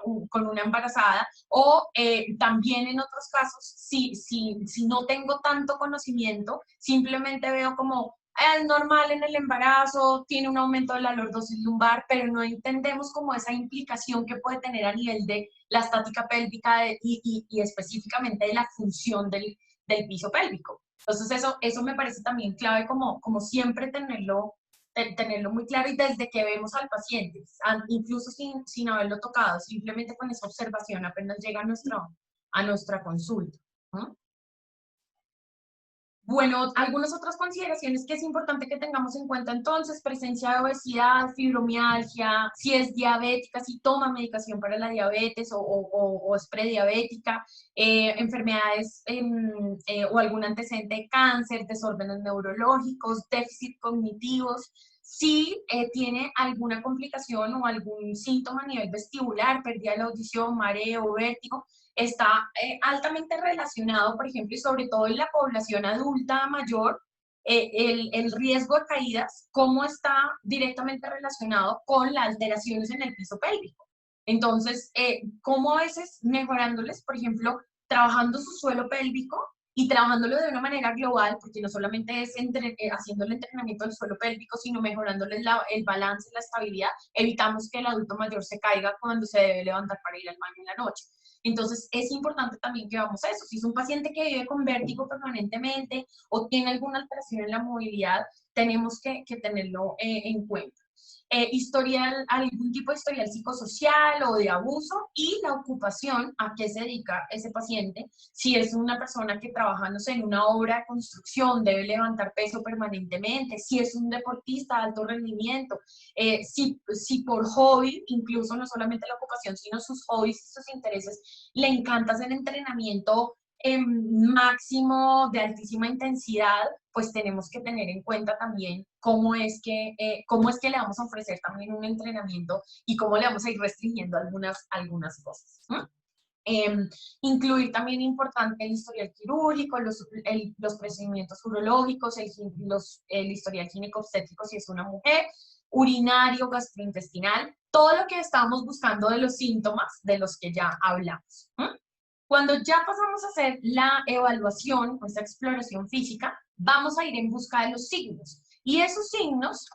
embarazada, o también en otros casos, si no tengo tanto conocimiento, simplemente veo como es normal en el embarazo, tiene un aumento de la lordosis lumbar, pero no entendemos como esa implicación que puede tener a nivel de la estática pélvica y específicamente de la función del piso pélvico. Entonces eso me parece también clave como siempre tenerlo muy claro y desde que vemos al paciente, incluso sin haberlo tocado, simplemente con esa observación apenas llega a nuestra consulta. ¿No? Bueno, algunas otras consideraciones que es importante que tengamos en cuenta entonces: presencia de obesidad, fibromialgia, si es diabética, si toma medicación para la diabetes o es prediabética, enfermedades o algún antecedente de cáncer, desórdenes neurológicos, déficit cognitivos, si tiene alguna complicación o algún síntoma a nivel vestibular, pérdida de la audición, mareo, vértigo, está altamente relacionado, por ejemplo, y sobre todo en la población adulta mayor, el riesgo de caídas, cómo está directamente relacionado con las alteraciones en el piso pélvico. Entonces, cómo a veces mejorándoles, por ejemplo, trabajando su suelo pélvico y trabajándolo de una manera global, porque no solamente es haciendo el entrenamiento del suelo pélvico, sino mejorándoles el balance, la estabilidad, evitamos que el adulto mayor se caiga cuando se debe levantar para ir al baño en la noche. Entonces, es importante también que veamos eso. Si es un paciente que vive con vértigo permanentemente o tiene alguna alteración en la movilidad, tenemos que tenerlo en cuenta. Historial, algún tipo de historial psicosocial o de abuso, y la ocupación, a qué se dedica ese paciente. Si es una persona que trabaja, no sé, en una obra de construcción, debe levantar peso permanentemente. Si es un deportista de alto rendimiento, si por hobby, incluso no solamente la ocupación, sino sus hobbies y sus intereses, le encanta hacer entrenamiento máximo de altísima intensidad, pues tenemos que tener en cuenta también cómo es que le vamos a ofrecer también un entrenamiento y cómo le vamos a ir restringiendo algunas cosas, ¿no? Incluir también importante el historial quirúrgico, los procedimientos urológicos, el historial ginecobstétrico si es una mujer, urinario, gastrointestinal, todo lo que estábamos buscando de los síntomas de los que ya hablamos. Cuando ya pasamos a hacer la evaluación, esa exploración física, vamos a ir en busca de los signos. Y esos signos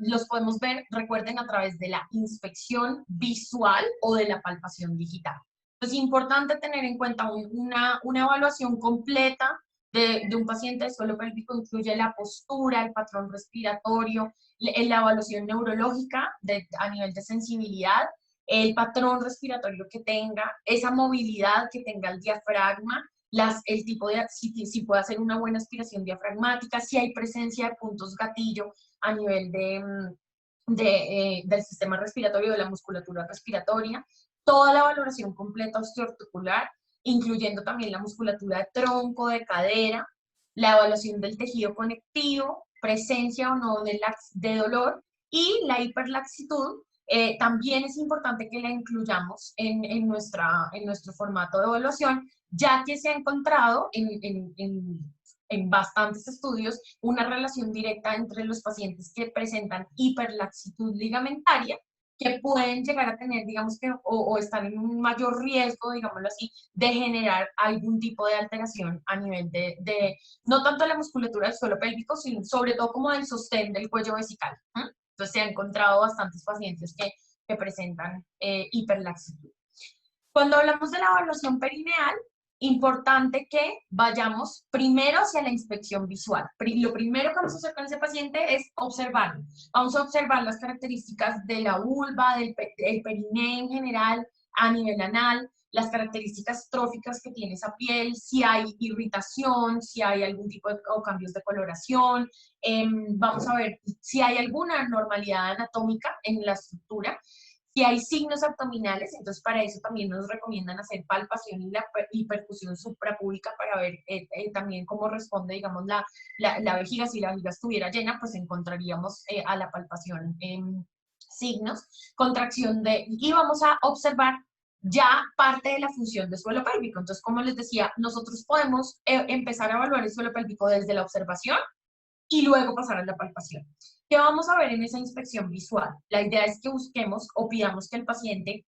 los podemos ver, recuerden, a través de la inspección visual o de la palpación digital. Es importante tener en cuenta una evaluación completa de un paciente de suelo pélvico. Incluye la postura, el patrón respiratorio, la evaluación neurológica a nivel de sensibilidad, el patrón respiratorio que tenga, esa movilidad que tenga el diafragma, el tipo de, si puede hacer una buena aspiración diafragmática, si hay presencia de puntos gatillo a nivel del sistema respiratorio, de la musculatura respiratoria, toda la valoración completa osteoarticular, incluyendo también la musculatura de tronco, de cadera, la evaluación del tejido conectivo, presencia o no de dolor, y la hiperlaxitud. También es importante que la incluyamos en nuestro formato de evaluación, ya que se ha encontrado en bastantes estudios una relación directa entre los pacientes que presentan hiperlaxitud ligamentaria, que pueden llegar a tener, digamos que, o están en un mayor riesgo, digámoslo así, de generar algún tipo de alteración a nivel no tanto de la musculatura del suelo pélvico, sino sobre todo como del sostén del cuello vesical. Entonces se han encontrado bastantes pacientes que presentan hiperlaxitud. Cuando hablamos de la evaluación perineal, importante que vayamos primero hacia la inspección visual. Lo primero que vamos a hacer con ese paciente es observarlo. Vamos a observar las características de la vulva, del perineo en general, a nivel anal, las características tróficas que tiene esa piel, si hay irritación, si hay algún tipo de cambios de coloración. Vamos a ver si hay alguna anormalidad anatómica en la estructura. Si hay signos abdominales, entonces para eso también nos recomiendan hacer palpación y percusión suprapúbica para ver también cómo responde, digamos, la vejiga. Si la vejiga estuviera llena, pues encontraríamos a la palpación signos, contracción y vamos a observar ya parte de la función del suelo pélvico. Entonces, como les decía, nosotros podemos empezar a evaluar el suelo pélvico desde la observación y luego pasar a la palpación. ¿Qué vamos a ver en esa inspección visual? La idea es que busquemos o pidamos que el paciente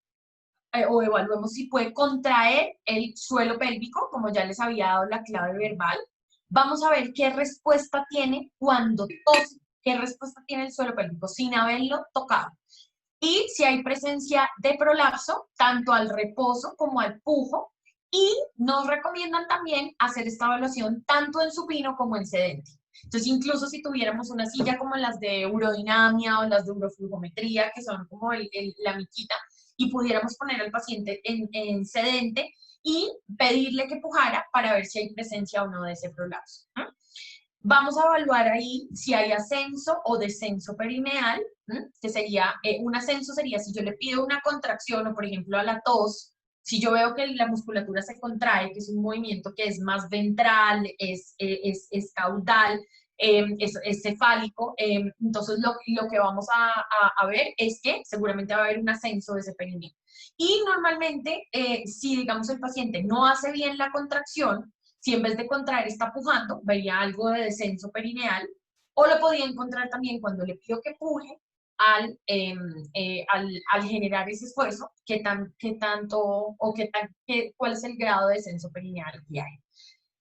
o evaluemos si puede contraer el suelo pélvico, como ya les había dado la clave verbal. Vamos a ver qué respuesta tiene cuando tose, qué respuesta tiene el suelo pélvico sin haberlo tocado. Y si hay presencia de prolapso, tanto al reposo como al pujo. Y nos recomiendan también hacer esta evaluación tanto en supino como en sedente. Entonces, incluso si tuviéramos una silla como las de urodinamia o las de uroflujometría, que son como la miquita, y pudiéramos poner al paciente en sedente, y pedirle que pujara para ver si hay presencia o no de ese prolapso. Vamos a evaluar ahí si hay ascenso o descenso perineal, que sería, un ascenso sería si yo le pido una contracción o por ejemplo a la tos, si yo veo que la musculatura se contrae, que es un movimiento que es más ventral, es caudal, es cefálico, entonces lo que vamos a ver es que seguramente va a haber un ascenso de ese perineo. Y normalmente, si digamos el paciente no hace bien la contracción, si en vez de contraer está pujando, vería algo de descenso perineal, o lo podía encontrar también cuando le pido que puje al generar ese esfuerzo, qué tanto o cuál es el grado de descenso perineal que hay.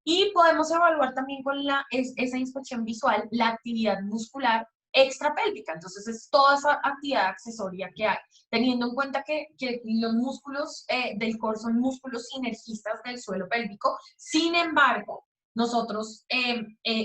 Y podemos evaluar también con esa inspección visual la actividad muscular extrapélvica. Entonces, es toda esa actividad accesoria que hay, teniendo en cuenta que los músculos del core son músculos sinergistas del suelo pélvico. Sin embargo, nosotros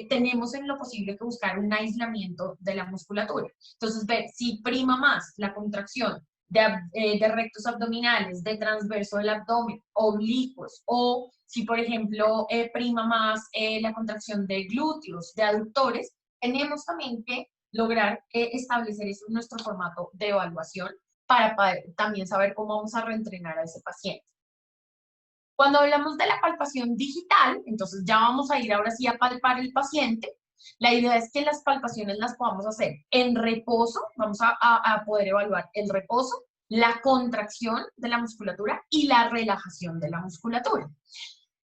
tenemos en lo posible que buscar un aislamiento de la musculatura. Entonces, ver si prima más la contracción de rectos abdominales, de transverso del abdomen, oblicuos, o si, por ejemplo, prima más la contracción de glúteos, de aductores, tenemos también que lograr establecer eso en nuestro formato de evaluación para también saber cómo vamos a reentrenar a ese paciente. Cuando hablamos de la palpación digital, entonces ya vamos a ir ahora sí a palpar el paciente. La idea es que las palpaciones las podamos hacer en reposo, vamos a poder evaluar el reposo, la contracción de la musculatura y la relajación de la musculatura.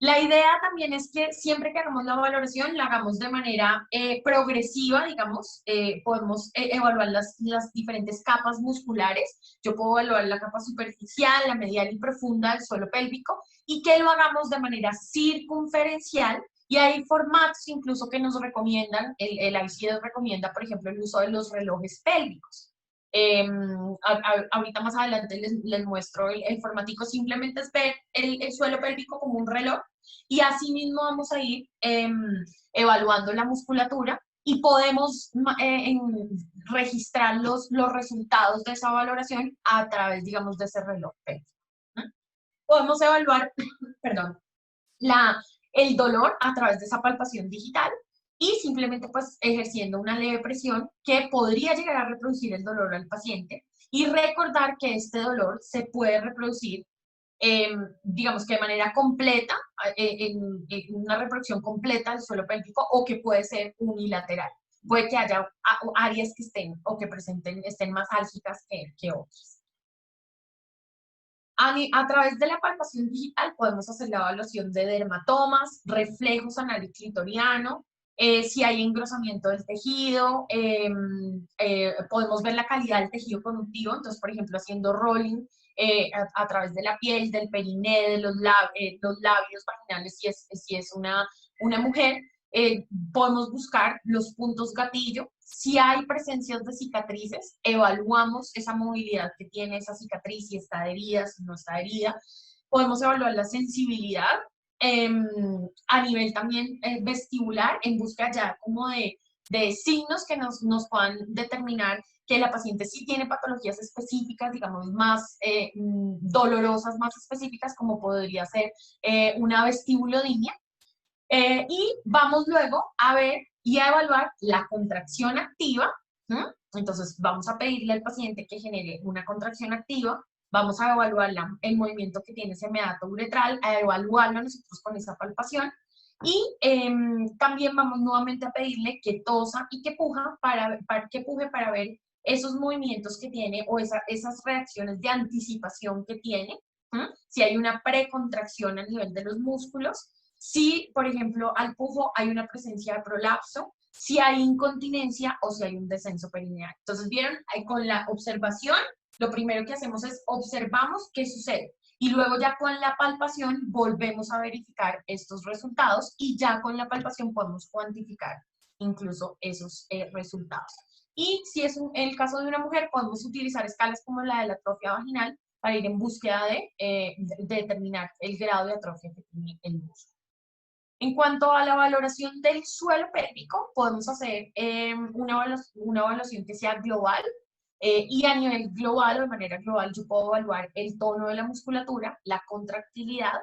La idea también es que siempre que hagamos la valoración, la hagamos de manera progresiva, digamos. Podemos evaluar las diferentes capas musculares. Yo puedo evaluar la capa superficial, la medial y profunda del suelo pélvico, y que lo hagamos de manera circunferencial. Y hay formatos incluso que nos recomiendan, el ICD recomienda, por ejemplo, el uso de los relojes pélvicos. Ahorita más adelante les muestro el formatico, simplemente es ver el suelo pélvico como un reloj y así mismo vamos a ir evaluando la musculatura y podemos registrar los resultados de esa valoración a través, digamos, de ese reloj pélvico. Podemos evaluar, perdón, el dolor a través de esa palpación digital y simplemente pues ejerciendo una leve presión que podría llegar a reproducir el dolor al paciente y recordar que este dolor se puede reproducir, digamos que de manera completa, en una reproducción completa del suelo pélvico o que puede ser unilateral. Puede que haya áreas que estén más álgicas que otras. A través de la palpación digital podemos hacer la evaluación de dermatomas, reflejos anal y clitoriano, si hay engrosamiento del tejido, podemos ver la calidad del tejido conductivo, entonces, por ejemplo, haciendo rolling a través de la piel, del periné, de los labios vaginales, si es una mujer, podemos buscar los puntos gatillo. Si hay presencias de cicatrices, evaluamos esa movilidad que tiene esa cicatriz, si está herida, si no está herida. Podemos evaluar la sensibilidad a nivel también vestibular, en busca ya como de signos que nos puedan determinar que la paciente sí tiene patologías específicas, digamos, más dolorosas, más específicas, como podría ser una vestibulodynia. Y vamos luego a ver y a evaluar la contracción activa. Entonces, vamos a pedirle al paciente que genere una contracción activa, vamos a evaluar el movimiento que tiene ese meato uretral, a evaluarlo nosotros con esa palpación, y también vamos nuevamente a pedirle que tosa y que puje para ver esos movimientos que tiene o esas reacciones de anticipación que tiene, si hay una precontracción a nivel de los músculos, si, por ejemplo, al pujo hay una presencia de prolapso, si hay incontinencia o si hay un descenso perineal. Entonces, ¿vieron? Con la observación, lo primero que hacemos es observamos qué sucede. Y luego ya con la palpación volvemos a verificar estos resultados y ya con la palpación podemos cuantificar incluso esos resultados. Y si es el caso de una mujer, podemos utilizar escalas como la de la atrofia vaginal para ir en búsqueda de determinar el grado de atrofia que tiene el músculo. En cuanto a la valoración del suelo pélvico, podemos hacer una evaluación que sea global, y a nivel global o de manera global yo puedo evaluar el tono de la musculatura, la contractilidad,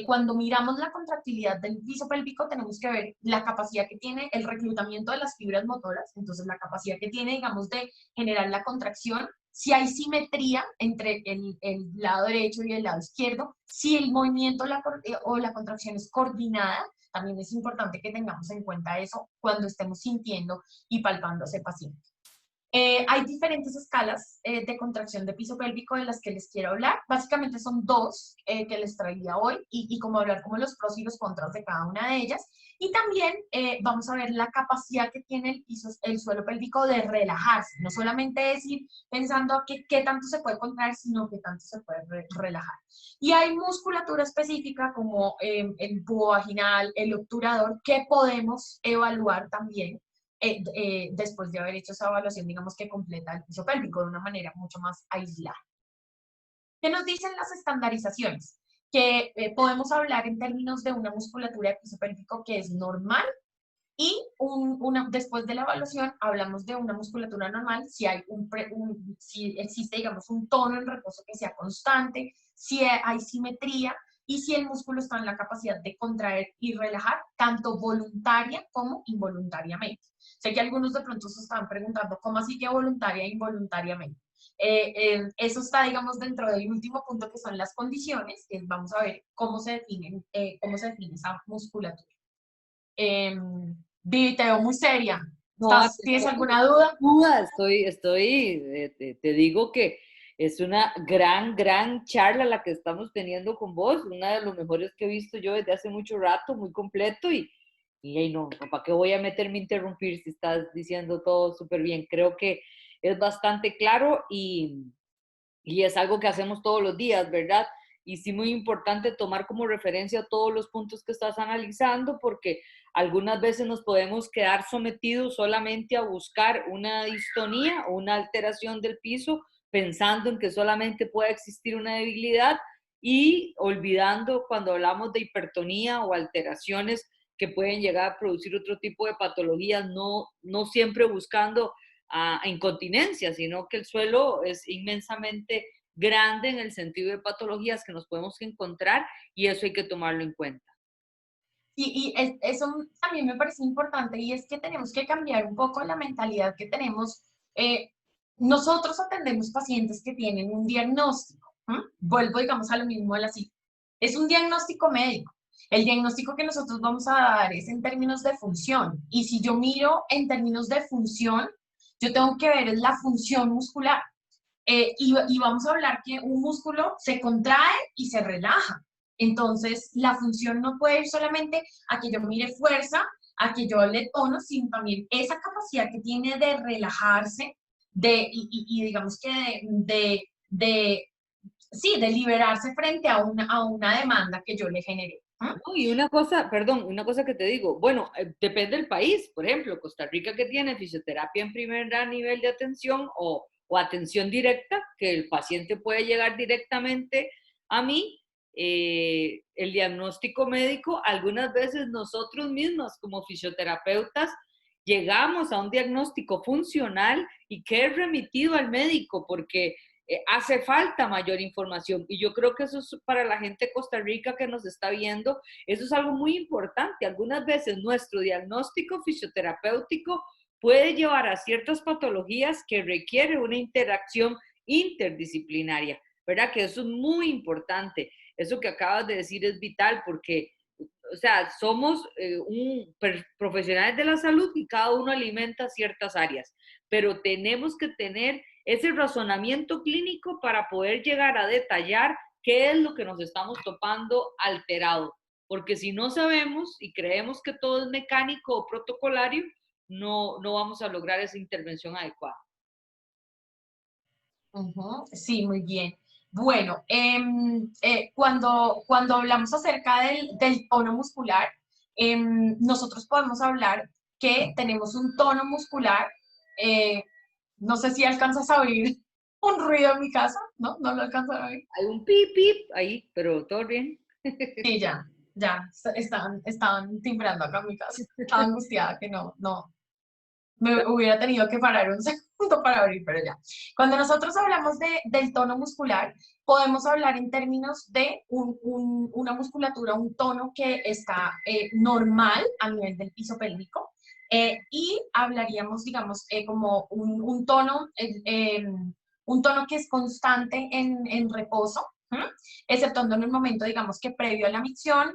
Cuando miramos la contractilidad del piso pélvico, tenemos que ver la capacidad que tiene el reclutamiento de las fibras motoras, entonces la capacidad que tiene, digamos, de generar la contracción, si hay simetría entre el lado derecho y el lado izquierdo, si el movimiento o la contracción es coordinada, también es importante que tengamos en cuenta eso cuando estemos sintiendo y palpando a ese paciente. Hay diferentes escalas de contracción de piso pélvico de las que les quiero hablar. Básicamente son dos que les traía hoy y como hablar como los pros y los contras de cada una de ellas. Y también vamos a ver la capacidad que tiene el suelo pélvico de relajarse. No solamente es ir pensando qué tanto se puede contraer, sino qué tanto se puede relajar. Y hay musculatura específica como el tubo vaginal, el obturador, que podemos evaluar también después de haber hecho esa evaluación, digamos que completa el piso pélvico de una manera mucho más aislada. ¿Qué nos dicen las estandarizaciones? Que podemos hablar en términos de una musculatura de piso pélvico que es normal y después de la evaluación hablamos de una musculatura normal si, si existe, digamos, un tono en reposo que sea constante, si hay simetría y si el músculo está en la capacidad de contraer y relajar, tanto voluntaria como involuntariamente. Sé que algunos de pronto se están preguntando, ¿cómo así que voluntaria e involuntariamente? Eso está, digamos, dentro del último punto que son las condiciones, que vamos a ver cómo se define esa musculatura. Vivi, te veo muy seria. No, ¿Tienes alguna duda? duda, te digo que es una gran, gran charla la que estamos teniendo con vos, una de los mejores que he visto yo desde hace mucho rato, muy completo y ahí no, ¿para qué voy a meterme a interrumpir si estás diciendo todo súper bien? Creo que es bastante claro y es algo que hacemos todos los días, ¿verdad? Y sí muy importante tomar como referencia todos los puntos que estás analizando porque algunas veces nos podemos quedar sometidos solamente a buscar una distonía o una alteración del piso pensando en que solamente puede existir una debilidad y olvidando cuando hablamos de hipertonía o alteraciones que pueden llegar a producir otro tipo de patologías, no siempre buscando a incontinencia, sino que el suelo es inmensamente grande en el sentido de patologías que nos podemos encontrar y eso hay que tomarlo en cuenta. Eso también me parece importante y es que tenemos que cambiar un poco la mentalidad que tenemos. Eh, Nosotros atendemos pacientes que tienen un diagnóstico. Vuelvo, digamos, a lo mismo de la cita. Es un diagnóstico médico. El diagnóstico que nosotros vamos a dar es en términos de función. Y si yo miro en términos de función, yo tengo que ver la función muscular. Y vamos a hablar que un músculo se contrae y se relaja. Entonces, la función no puede ir solamente a que yo mire fuerza, a que yo le tono, sino también esa capacidad que tiene de relajarse, y digamos que sí, de liberarse frente a una demanda que yo le generé. ¿Ah? No, y una cosa, perdón, una cosa que te digo, bueno, depende del país, por ejemplo, Costa Rica que tiene fisioterapia en primer nivel de atención o atención directa, que el paciente puede llegar directamente a mí, el diagnóstico médico, algunas veces nosotros mismos como fisioterapeutas llegamos a un diagnóstico funcional y que es remitido al médico porque hace falta mayor información y yo creo que eso es para la gente de Costa Rica que nos está viendo, eso es algo muy importante. Algunas veces nuestro diagnóstico fisioterapéutico puede llevar a ciertas patologías que requiere una interacción interdisciplinaria, ¿verdad? Que eso es muy importante. Eso que acabas de decir es vital porque, o sea, somos profesionales de la salud y cada uno alimenta ciertas áreas, pero tenemos que tener ese razonamiento clínico para poder llegar a detallar qué es lo que nos estamos topando alterado. Porque si no sabemos y creemos que todo es mecánico o protocolario, no vamos a lograr esa intervención adecuada. Sí, muy bien. Bueno, cuando hablamos acerca del tono muscular, nosotros podemos hablar que tenemos un tono muscular. eh, no sé si alcanzas a oír un ruido en mi casa, ¿no? No lo alcanzas a oír. Hay un pip, pip ahí, pero todo bien. Sí, ya, estaban timbrando acá en mi casa. Estaba angustiada que no. Me hubiera tenido que parar un segundo para abrir, pero ya. Cuando nosotros hablamos del tono muscular, podemos hablar en términos de una musculatura, un tono que está normal a nivel del piso pélvico, y hablaríamos, digamos, como un tono que es constante en reposo, ¿m? Exceptuando en el momento, digamos, que previo a la micción,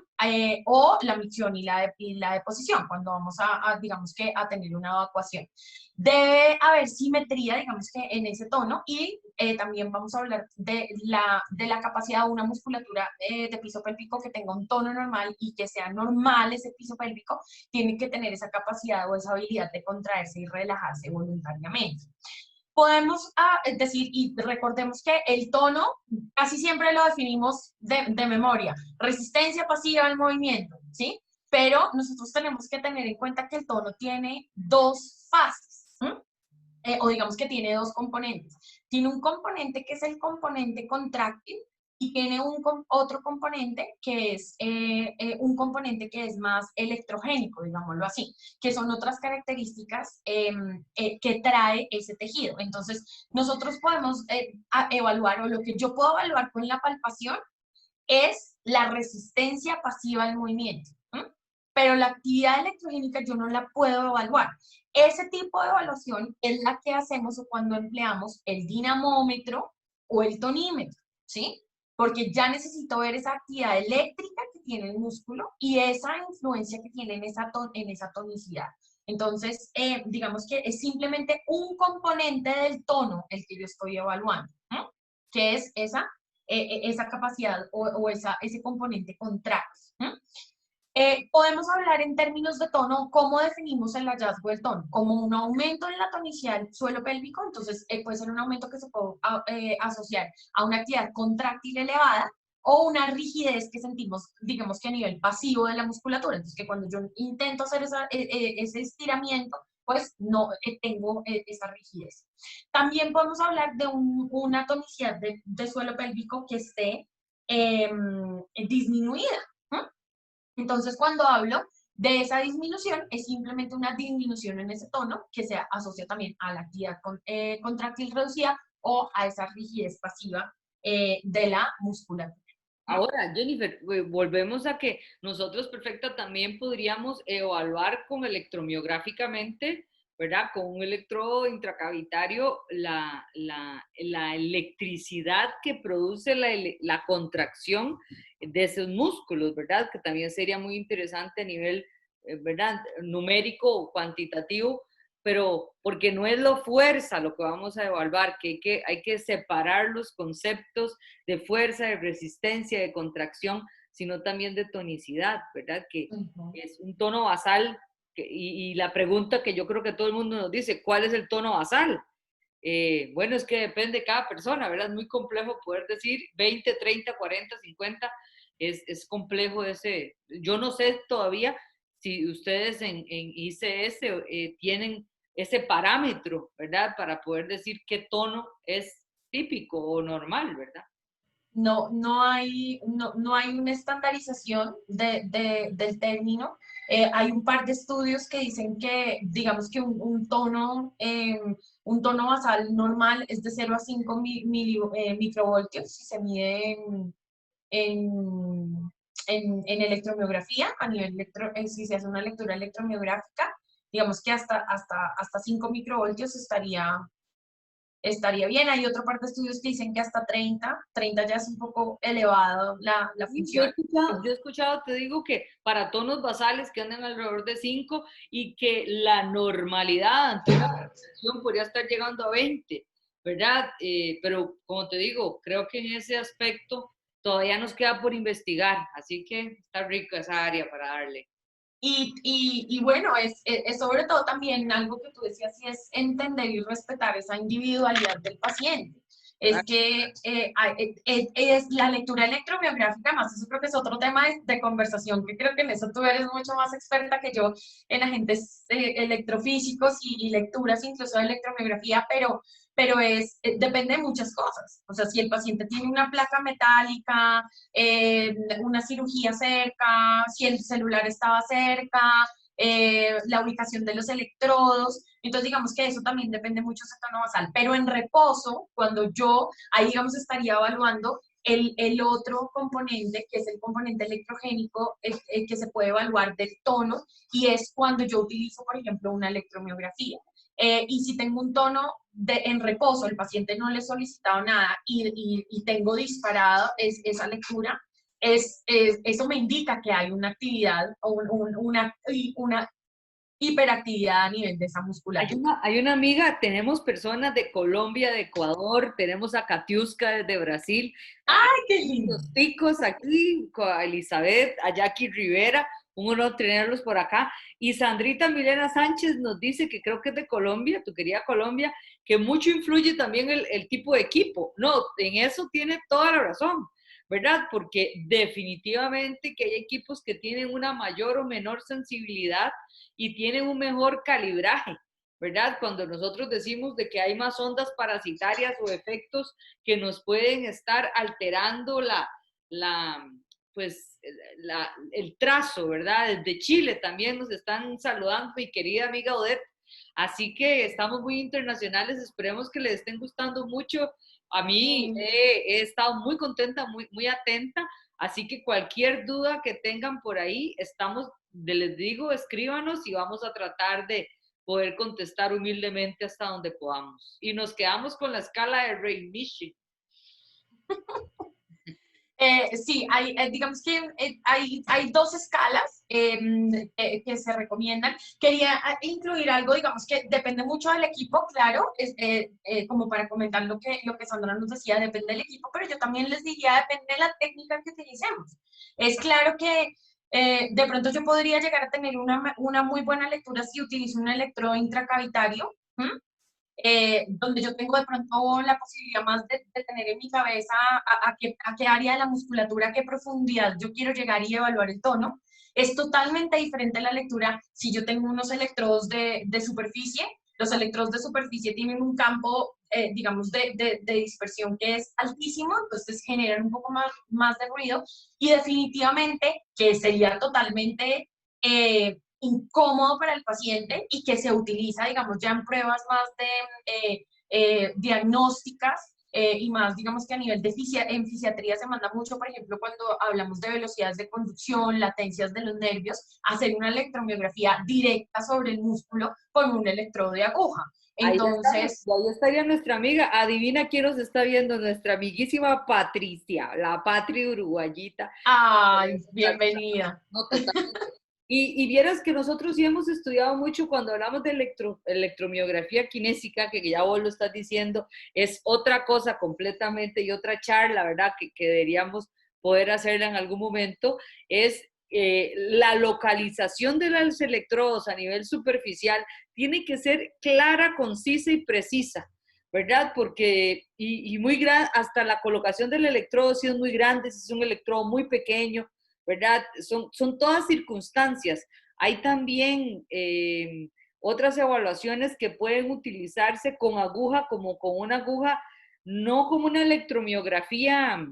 o la micción y la deposición, cuando vamos digamos que a tener una evacuación. Debe haber simetría, digamos que en ese tono, y también vamos a hablar de la capacidad de una musculatura de piso pélvico que tenga un tono normal y que sea normal ese piso pélvico, tiene que tener esa capacidad o esa habilidad de contraerse y relajarse voluntariamente. Podemos decir, y recordemos que el tono casi siempre lo definimos de memoria, resistencia pasiva al movimiento, ¿sí? Pero nosotros tenemos que tener en cuenta que el tono tiene dos fases, o digamos que tiene dos componentes. Tiene un componente que es el componente contráctil y tiene otro componente que es un componente que es más electrogénico, digámoslo así, que son otras características que trae ese tejido. Entonces, nosotros podemos evaluar, o lo que yo puedo evaluar con la palpación, es la resistencia pasiva al movimiento, ¿m? Pero la actividad electrogénica yo no la puedo evaluar. Ese tipo de evaluación es la que hacemos cuando empleamos el dinamómetro o el tonímetro, ¿sí? Porque ya necesito ver esa actividad eléctrica que tiene el músculo y esa influencia que tiene en esa tonicidad. Entonces, digamos que es simplemente un componente del tono el que yo estoy evaluando, ¿no? Que es esa capacidad ese componente contráctil. Podemos hablar en términos de tono, ¿cómo definimos el hallazgo del tono? Como un aumento en la tonicidad del suelo pélvico, entonces puede ser un aumento que se puede asociar a una actividad contráctil elevada o una rigidez que sentimos, digamos que a nivel pasivo de la musculatura, entonces que cuando yo intento hacer ese estiramiento, pues no tengo esa rigidez. También podemos hablar de una tonicidad de suelo pélvico que esté disminuida. Entonces, cuando hablo de esa disminución, es simplemente una disminución en ese tono que se asocia también a la actividad contráctil reducida o a esa rigidez pasiva de la musculatura. Ahora, Jennifer, volvemos a que nosotros perfecta también podríamos evaluar con electromiográficamente, ¿verdad? Con un electrodo intracavitario la electricidad que produce la contracción de esos músculos, ¿verdad? Que también sería muy interesante a nivel, ¿verdad? Numérico o cuantitativo, pero porque no es la fuerza lo que vamos a evaluar, que hay que separar los conceptos de fuerza, de resistencia, de contracción, sino también de tonicidad, ¿verdad? Que es un tono basal. Y la pregunta que yo creo que todo el mundo nos dice, ¿cuál es el tono basal? Bueno, es que depende de cada persona, ¿verdad? Es muy complejo poder decir 20, 30, 40, 50, es complejo ese. Yo no sé todavía si ustedes en ICS tienen ese parámetro, ¿verdad? Para poder decir qué tono es típico o normal, ¿verdad? No hay una estandarización del término. Hay un par de estudios que dicen que, digamos que un tono basal normal es de 0 a 5 microvoltios si se mide en, en electromiografía, a nivel si se hace una lectura electromiográfica, digamos que hasta 5 microvoltios estaría bien. Hay otra parte de estudios que dicen que hasta 30 ya es un poco elevado la Yo he función. escuchado, yo he escuchado, te digo, que para tonos basales que andan alrededor de 5 y que la normalidad ante una contracción podría estar llegando a 20, ¿verdad? Pero como te digo, creo que en ese aspecto todavía nos queda por investigar, así que está rica esa área para darle. Y bueno, es sobre todo también algo que tú decías, y es entender y respetar esa individualidad del paciente. Es que es la lectura electromiográfica, más eso creo que es otro tema de conversación, que creo que en eso tú eres mucho más experta que yo en agentes electrofísicos y lecturas incluso de electromiografía, pero depende de muchas cosas. O sea, si el paciente tiene una placa metálica, una cirugía cerca, si el celular estaba cerca, la ubicación de los electrodos, Entonces, digamos que eso también depende mucho de ese tono basal. Pero en reposo, cuando yo, ahí, digamos, estaría evaluando el otro componente, que es el componente electrogénico, el que se puede evaluar del tono, y es cuando yo utilizo, por ejemplo, una electromiografía. Y si tengo un tono en reposo, el paciente no le he solicitado nada y tengo disparado esa lectura, eso me indica que hay una actividad o una hiperactividad a nivel de esa musculatura. Hay una amiga, tenemos personas de Colombia, de Ecuador, tenemos a Katiuska desde Brasil, ¡Ay, qué lindo! los ticos aquí, a Elizabeth, a Jackie Rivera, un honor tenerlos por acá. Y Sandrita Milena Sánchez nos dice que creo que es de Colombia, tu querida Colombia, que mucho influye también el tipo de equipo. No, en eso tiene toda la razón, ¿verdad? Porque definitivamente que hay equipos que tienen una mayor o menor sensibilidad y tienen un mejor calibraje, ¿verdad? Cuando nosotros decimos de que hay más ondas parasitarias o efectos que nos pueden estar alterando pues, el trazo, ¿verdad? Desde Chile también nos están saludando, mi querida amiga Odette. Así que estamos muy internacionales, esperemos que les estén gustando mucho. A mí he estado muy contenta, muy atenta, así que cualquier duda que tengan por ahí, les digo, escríbanos y vamos a tratar de poder contestar humildemente hasta donde podamos. Y nos quedamos con la escala de Rey-Nishi. Sí, digamos que hay dos escalas que se recomiendan. Quería incluir algo, digamos que depende mucho del equipo, claro, como para comentar lo que Sandra nos decía, depende del equipo, pero yo también les diría, depende de la técnica que utilicemos. Es claro que de pronto yo podría llegar a tener una muy buena lectura si utilizo un electrodo intracavitario. Donde yo tengo de pronto la posibilidad más de tener en mi cabeza a qué área de la musculatura, a qué profundidad yo quiero llegar y evaluar el tono. Es totalmente diferente a la lectura si yo tengo unos electrodos de superficie. Los electrodos de superficie tienen un campo, digamos, de dispersión que es altísimo, entonces generan un poco más de ruido y definitivamente que sería totalmente incómodo para el paciente y que se utiliza, digamos, ya en pruebas más diagnósticas y más, digamos que a nivel de en fisiatría se manda mucho, por ejemplo, cuando hablamos de velocidades de conducción, latencias de los nervios, hacer una electromiografía directa sobre el músculo con un electrodo de aguja. Entonces, ahí estaría nuestra amiga. Adivina quién nos está viendo, nuestra amiguísima Patricia, la Patri uruguayita. ay, bienvenida. No, totalmente. Y vieras que nosotros sí hemos estudiado mucho cuando hablamos de electromiografía kinésica, que ya vos lo estás diciendo, es otra cosa completamente y otra charla, ¿verdad? Que deberíamos poder hacerla en algún momento, es la localización de los electrodos a nivel superficial tiene que ser clara, concisa y precisa, ¿verdad? Porque, y muy grande, hasta la colocación del electrodo, si es muy grande, si es un electrodo muy pequeño, ¿verdad? Son todas circunstancias. Hay también otras evaluaciones que pueden utilizarse con aguja, como con una aguja, no como una electromiografía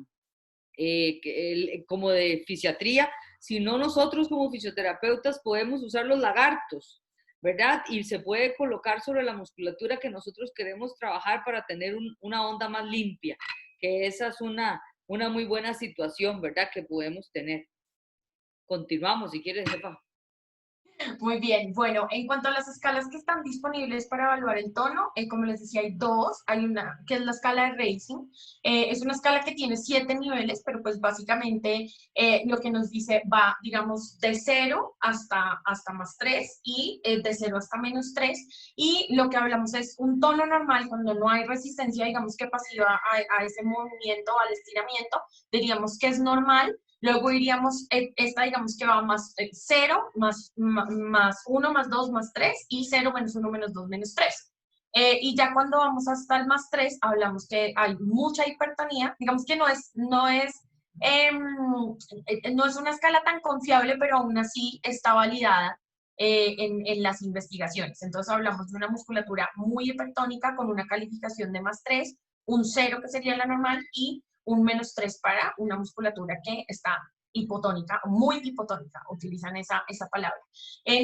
como de fisiatría, sino nosotros como fisioterapeutas podemos usar los lagartos, ¿verdad? Y se puede colocar sobre la musculatura que nosotros queremos trabajar para tener una onda más limpia, que esa es una muy buena situación, ¿verdad? Que podemos tener. Continuamos, si quieres, jefa. Muy bien, bueno, en cuanto a las escalas que están disponibles para evaluar el tono, como les decía, hay dos. Hay una que es la escala de Racing. Es una escala que tiene 7 niveles, pero pues básicamente lo que nos dice va, digamos, de 0 hasta +3 y de 0 hasta -3. Y lo que hablamos es un tono normal cuando no hay resistencia, digamos que pasiva a ese movimiento, al estiramiento, diríamos que es normal. Luego iríamos, esta digamos que va más 0, más 1, más 2, más 3 y 0, -1, -2, -3. Y ya cuando vamos hasta el +3, hablamos que hay mucha hipertonía. Digamos que no es una escala tan confiable, pero aún así está validada en las investigaciones. Entonces hablamos de una musculatura muy hipertónica con una calificación de +3, un 0 que sería la normal y un -3 para una musculatura que está hipotónica, muy hipotónica, utilizan esa palabra.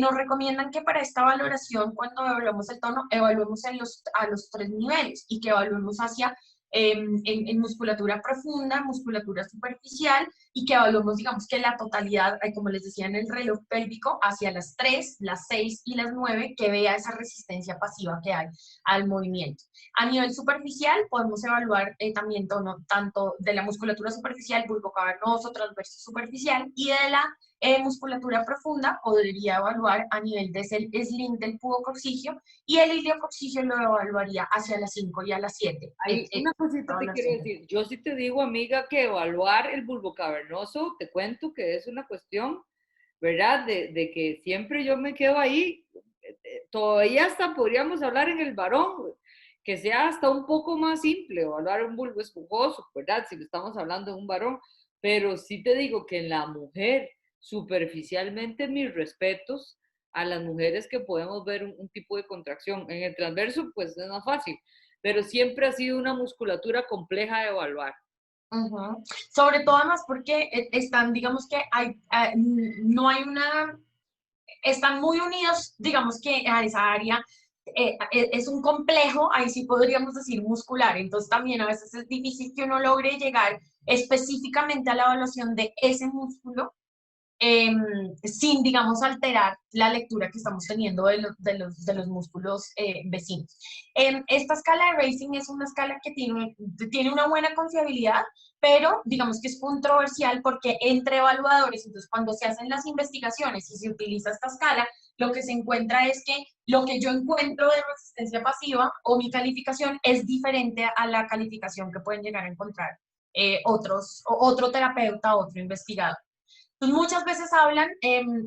Nos recomiendan que para esta valoración, cuando evaluamos el tono, evaluemos a los 3 niveles y que evaluemos hacia en musculatura profunda, musculatura superficial y que evaluemos, digamos, que la totalidad, como les decía en el reloj pélvico, hacia las 3, las 6 y las 9, que vea esa resistencia pasiva que hay al movimiento. A nivel superficial podemos evaluar también tono tanto de la musculatura superficial, bulbo cavernoso, transverso superficial, y de la musculatura profunda podría evaluar a nivel de ese sling del pubococcigio, y el iliococcigio lo evaluaría hacia las 5 y a las 7. Hay una cosita te quiero decir. Yo sí te digo, amiga, que evaluar el bulbo cavernoso, te cuento que es una cuestión, ¿verdad? De que siempre yo me quedo ahí. Todavía hasta podríamos hablar en el varón, que sea hasta un poco más simple, evaluar un bulbo esponjoso, ¿verdad? Si lo estamos hablando de un varón. Pero sí te digo que en la mujer, superficialmente, mis respetos a las mujeres que podemos ver un tipo de contracción. En el transverso, pues es más fácil, pero siempre ha sido una musculatura compleja de evaluar. Uh-huh. Sobre todo además porque están, digamos que no hay están muy unidos, digamos que a esa área, es un complejo, ahí sí podríamos decir muscular, entonces también a veces es difícil que uno logre llegar específicamente a la evaluación de ese músculo sin, digamos, alterar la lectura que estamos teniendo de los músculos vecinos. Esta escala de Racing es una escala que tiene una buena confiabilidad, pero digamos que es controversial porque entre evaluadores, entonces cuando se hacen las investigaciones y se utiliza esta escala, lo que se encuentra es que lo que yo encuentro de resistencia pasiva o mi calificación es diferente a la calificación que pueden llegar a encontrar otro terapeuta, otro investigador. Entonces, muchas veces hablan,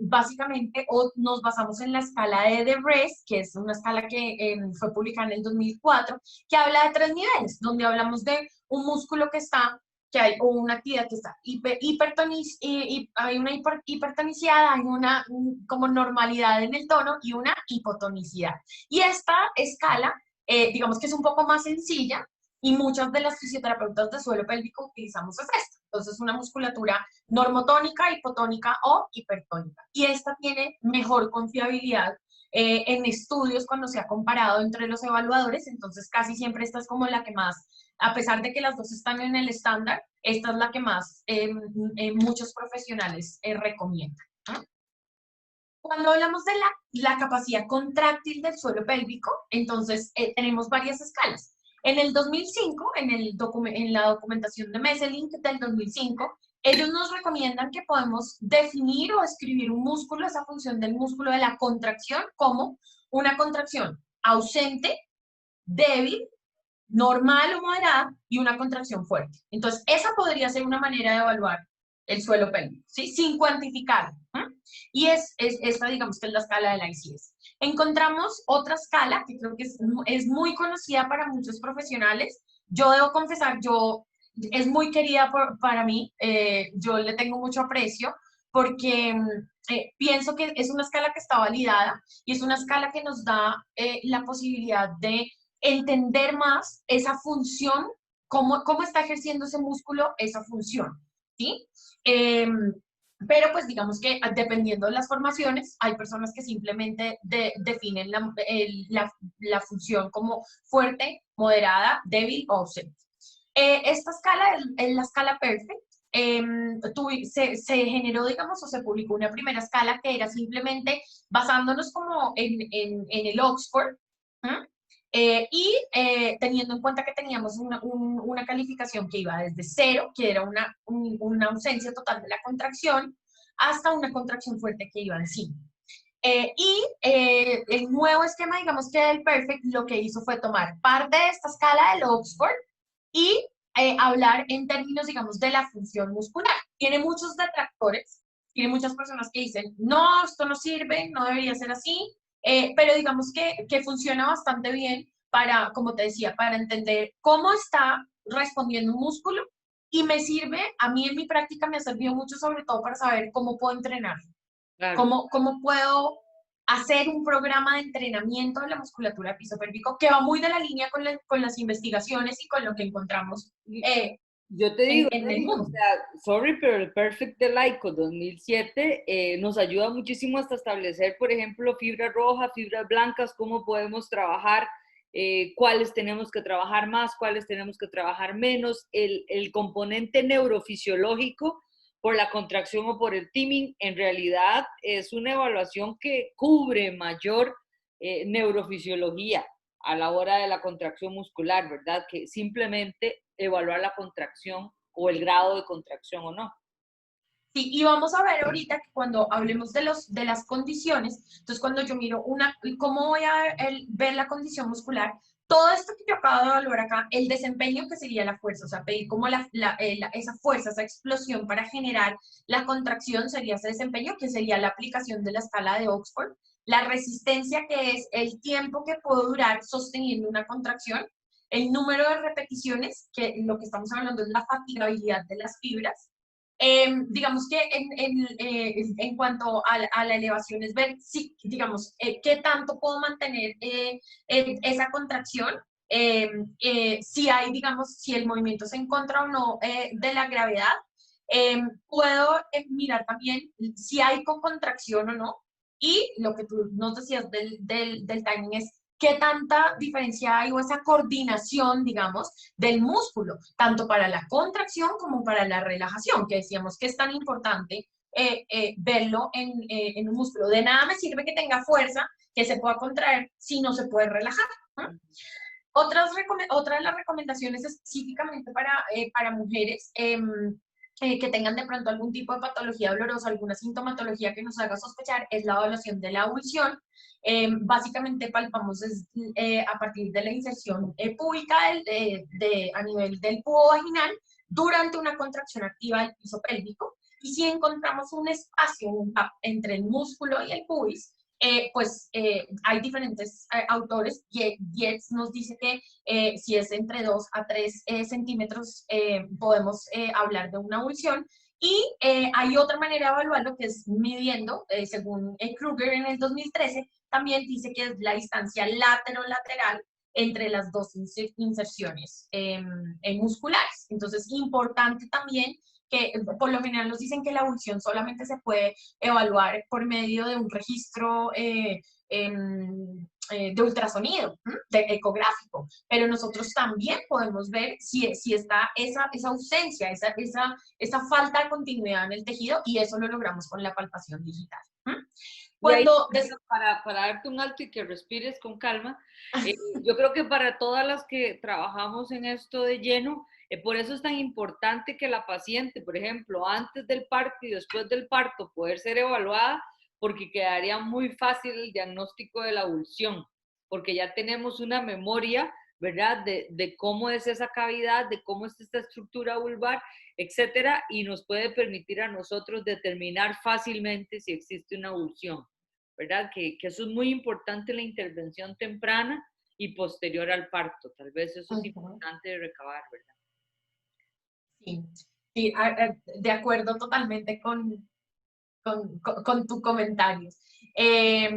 básicamente, o nos basamos en la escala de Brest, que es una escala que fue publicada en el 2004, que habla de 3 niveles, donde hablamos de un músculo que hay, o una actividad que está hay una hipertonicidad, hay una como normalidad en el tono y una hipotonicidad. Y esta escala, digamos que es un poco más sencilla, y muchas de las fisioterapeutas de suelo pélvico utilizamos es esta. Entonces, una musculatura normotónica, hipotónica o hipertónica. Y esta tiene mejor confiabilidad en estudios cuando se ha comparado entre los evaluadores, entonces casi siempre esta es como la que más, a pesar de que las dos están en el estándar, esta es la que más muchos profesionales recomiendan. ¿No? Cuando hablamos de la capacidad contráctil del suelo pélvico, entonces tenemos varias escalas. En el 2005, en la documentación de Messelink del 2005, ellos nos recomiendan que podemos definir o escribir un músculo, esa función del músculo de la contracción, como una contracción ausente, débil, normal o moderada y una contracción fuerte. Entonces, esa podría ser una manera de evaluar el suelo pélvico, ¿sí? Sin cuantificar. Y esta, digamos, que es la escala de la ICS. Encontramos otra escala que creo que es muy conocida para muchos profesionales. Yo debo confesar, es muy querida para mí, yo le tengo mucho aprecio porque pienso que es una escala que está validada y es una escala que nos da la posibilidad de entender más esa función, cómo está ejerciendo ese músculo esa función, ¿sí? Pero pues digamos que dependiendo de las formaciones, hay personas que simplemente definen la función como fuerte, moderada, débil o ausente. Esta escala es la escala Perfect. Se generó, digamos, o se publicó una primera escala que era simplemente basándonos como en el Oxford, teniendo en cuenta que teníamos una calificación que iba desde 0, que era una ausencia total de la contracción, hasta una contracción fuerte que iba en 5. El nuevo esquema, digamos que el Perfect, lo que hizo fue tomar parte de esta escala del Oxford y hablar en términos, digamos, de la función muscular. Tiene muchos detractores, tiene muchas personas que dicen, no, esto no sirve, no debería ser así, pero digamos que funciona bastante bien para, como te decía, para entender cómo está respondiendo un músculo y me sirve, a mí en mi práctica me ha servido mucho sobre todo para saber cómo puedo entrenar, Claro. cómo puedo hacer un programa de entrenamiento de la musculatura piso pélvico que va muy de la línea con las investigaciones y con lo que encontramos Yo te digo, en el o mundo. sea, sorry, pero el Perfect de Laico 2007 nos ayuda muchísimo hasta establecer, por ejemplo, fibra roja, fibras blancas, cómo podemos trabajar, cuáles tenemos que trabajar más, cuáles tenemos que trabajar menos, el componente neurofisiológico por la contracción o por el teaming, en realidad es una evaluación que cubre mayor neurofisiología a la hora de la contracción muscular, ¿verdad? Que simplemente evaluar la contracción o el grado de contracción o no. Sí, y vamos a ver ahorita que cuando hablemos de las condiciones, entonces cuando yo miro cómo voy a ver la condición muscular, todo esto que yo acabo de evaluar acá, el desempeño que sería la fuerza, o sea, pedir como esa fuerza, esa explosión para generar la contracción sería ese desempeño, que sería la aplicación de la escala de Oxford, la resistencia, que es el tiempo que puedo durar sosteniendo una contracción, el número de repeticiones, que lo que estamos hablando es la fatigabilidad de las fibras. Digamos que en cuanto a la elevación es ver si, digamos, qué tanto puedo mantener esa contracción, si hay, digamos, si el movimiento se encuentra o no de la gravedad. Puedo mirar también si hay con contracción o no. Y lo que tú nos decías del timing es qué tanta diferencia hay o esa coordinación, digamos, del músculo, tanto para la contracción como para la relajación, que decíamos que es tan importante verlo en un músculo. De nada me sirve que tenga fuerza, que se pueda contraer si no se puede relajar, ¿no? Otra de las recomendaciones específicamente para mujeres que tengan de pronto algún tipo de patología dolorosa, alguna sintomatología que nos haga sospechar, es la evaluación de la abulsión. Básicamente palpamos a partir de la inserción púbica a nivel del cubo vaginal durante una contracción activa del piso pélvico. Y si encontramos un espacio, un gap entre el músculo y el pubis, hay diferentes autores. Yates nos dice que si es entre 2 a 3 centímetros, podemos hablar de una avulsión. Y hay otra manera de evaluarlo, que es midiendo, según Kruger en el 2013, también dice que es la distancia lateral entre las dos inserciones musculares. Entonces, importante también que por lo general nos dicen que la avulsión solamente se puede evaluar por medio de un registro de ultrasonido, de ecográfico, pero nosotros también podemos ver si está esa ausencia, esa falta de continuidad en el tejido, y eso lo logramos con la palpación digital. Y ahí, Cuando para darte un alto y que respires con calma, yo creo que para todas las que trabajamos en esto de lleno, por eso es tan importante que la paciente, por ejemplo, antes del parto y después del parto, poder ser evaluada, porque quedaría muy fácil el diagnóstico de la avulsión, porque ya tenemos una memoria, ¿verdad? De cómo es esa cavidad, de cómo es esta estructura vulvar, etcétera, y nos puede permitir a nosotros determinar fácilmente si existe una avulsión, ¿verdad? Que eso es muy importante, la intervención temprana y posterior al parto. Tal vez eso es importante de recabar, ¿verdad? Sí, sí, de acuerdo totalmente con tu comentario. Eh,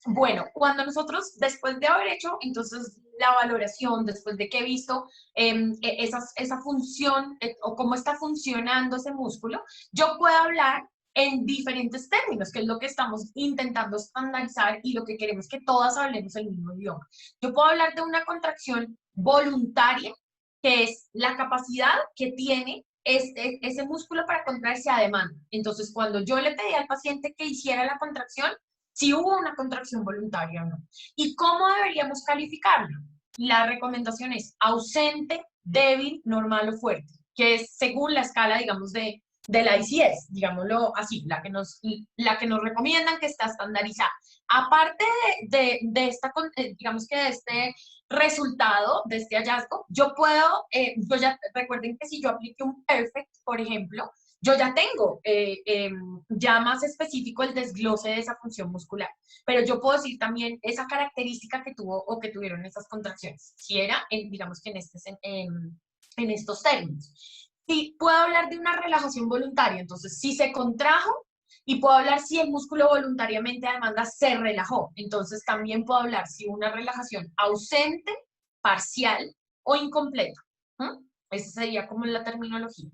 bueno, cuando nosotros, después de haber hecho entonces la valoración, después de que he visto esa función o cómo está funcionando ese músculo, yo puedo hablar en diferentes términos, que es lo que estamos intentando estandarizar y lo que queremos que todas hablemos el mismo idioma. Yo puedo hablar de una contracción voluntaria, que es la capacidad que tiene ese músculo para contraerse a demanda. Entonces, cuando yo le pedí al paciente que hiciera la contracción, si hubo una contracción voluntaria o no. ¿Y cómo deberíamos calificarlo? La recomendación es ausente, débil, normal o fuerte, que es según la escala, digamos, de la ICS, digámoslo así, la que nos recomiendan, que está estandarizada. Aparte de esta, digamos que de este resultado, de este hallazgo, yo ya, recuerden que si yo aplique un perfect, por ejemplo, yo ya tengo ya más específico el desglose de esa función muscular, pero yo puedo decir también esa característica que tuvo o que tuvieron esas contracciones, si era, digamos que en estos términos. Sí, puedo hablar de una relajación voluntaria, entonces si se contrajo, y puedo hablar si el músculo voluntariamente a demanda se relajó. Entonces también puedo hablar si una relajación ausente, parcial o incompleta. ¿Mm? Esa sería como la terminología.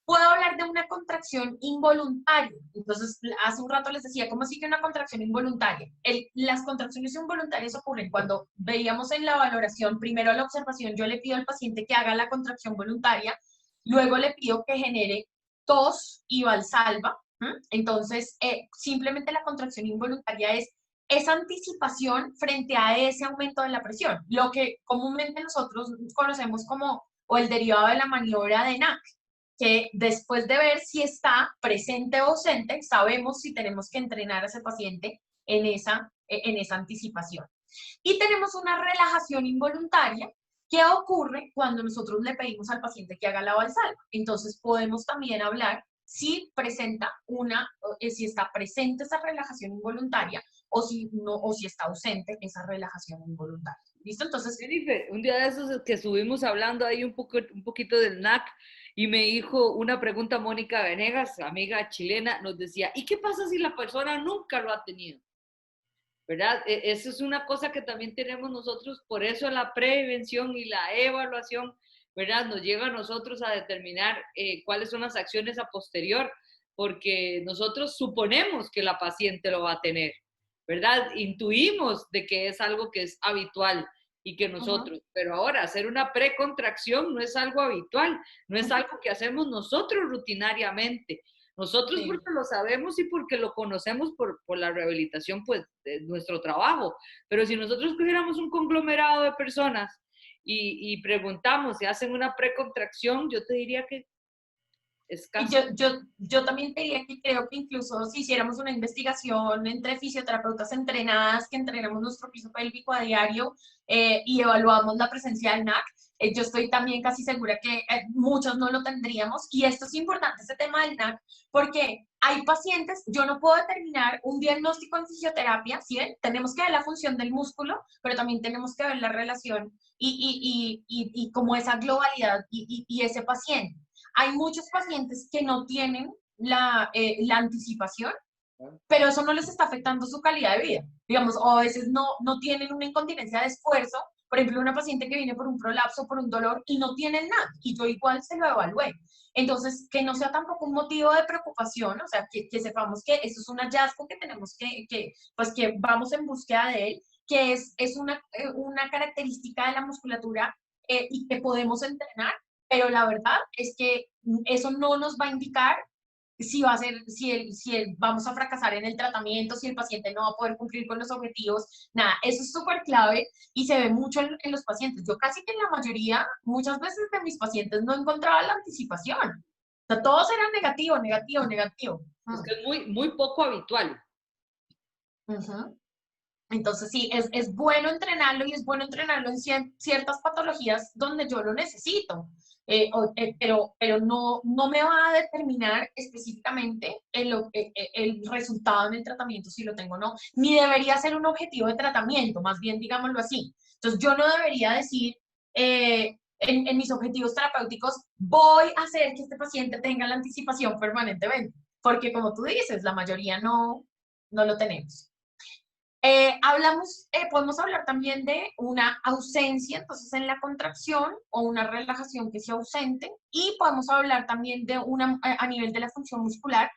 Puedo hablar de una contracción involuntaria. Entonces, hace un rato les decía, ¿cómo sigue una contracción involuntaria? Las contracciones involuntarias ocurren cuando veíamos en la valoración, primero a la observación, yo le pido al paciente que haga la contracción voluntaria, luego le pido que genere tos y valsalva. Entonces, simplemente la contracción involuntaria es esa anticipación frente a ese aumento de la presión, lo que comúnmente nosotros conocemos como o el derivado de la maniobra de NAC, que después de ver si está presente o ausente, sabemos si tenemos que entrenar a ese paciente en esa anticipación. Y tenemos una relajación involuntaria que ocurre cuando nosotros le pedimos al paciente que haga la valsalva. Entonces podemos también hablar si presenta si está presente esa relajación involuntaria o si no, o si está ausente esa relajación involuntaria. ¿Listo? Entonces, Jennifer, un día de esos que estuvimos hablando ahí un poquito del NAC y me dijo una pregunta Mónica Venegas, amiga chilena, nos decía, ¿y qué pasa si la persona nunca lo ha tenido? ¿Verdad? Eso es una cosa que también tenemos nosotros, por eso la prevención y la evaluación, ¿verdad? Nos lleva a nosotros a determinar cuáles son las acciones a posterior, porque nosotros suponemos que la paciente lo va a tener, ¿verdad? Intuimos de que es algo que es habitual y que nosotros, pero ahora hacer una precontracción no es algo habitual, no es algo que hacemos nosotros rutinariamente. Nosotros sí. porque lo sabemos y porque lo conocemos por la rehabilitación pues, de nuestro trabajo, pero si nosotros tuviéramos un conglomerado de personas y preguntamos si hacen una precontracción, yo te diría que es Y casi... yo también te diría que creo que incluso si hiciéramos una investigación entre fisioterapeutas entrenadas, que entrenamos nuestro piso pélvico a diario y evaluamos la presencia del NAC, yo estoy también casi segura que muchos no lo tendríamos. Y esto es importante, este tema del NAC, porque hay pacientes, yo no puedo determinar un diagnóstico en fisioterapia, ¿sí ven? Tenemos que ver la función del músculo, pero también tenemos que ver la relación y como esa globalidad y ese paciente. Hay muchos pacientes que no tienen la anticipación, pero eso no les está afectando su calidad de vida. Digamos, o a veces no tienen una incontinencia de esfuerzo. Por ejemplo, una paciente que viene por un prolapso, por un dolor y no tiene nada, y yo igual se lo evalué. Entonces, que no sea tampoco un motivo de preocupación, o sea, que sepamos que esto es un hallazgo que tenemos pues que vamos en búsqueda de él, que es una característica de la musculatura y que podemos entrenar, pero la verdad es que eso no nos va a indicar si va a ser, vamos a fracasar en el tratamiento, si el paciente no va a poder cumplir con los objetivos, nada, eso es súper clave y se ve mucho en los pacientes. Yo casi que en la mayoría, muchas veces de mis pacientes no encontraba la anticipación. O sea, todos eran negativo, negativo, negativo. Es que es muy, muy poco habitual. Uh-huh. Entonces sí, es bueno entrenarlo y es bueno entrenarlo en ciertas patologías donde yo lo necesito, pero no me va a determinar específicamente el resultado en el tratamiento si lo tengo o no, ni debería ser un objetivo de tratamiento, más bien digámoslo así. Entonces yo no debería decir en mis objetivos terapéuticos, voy a hacer que este paciente tenga la anticipación permanentemente, porque como tú dices, la mayoría no lo tenemos. Podemos hablar también de una ausencia, entonces en la contracción o una relajación que sea ausente, y podemos hablar también de a nivel de la función muscular,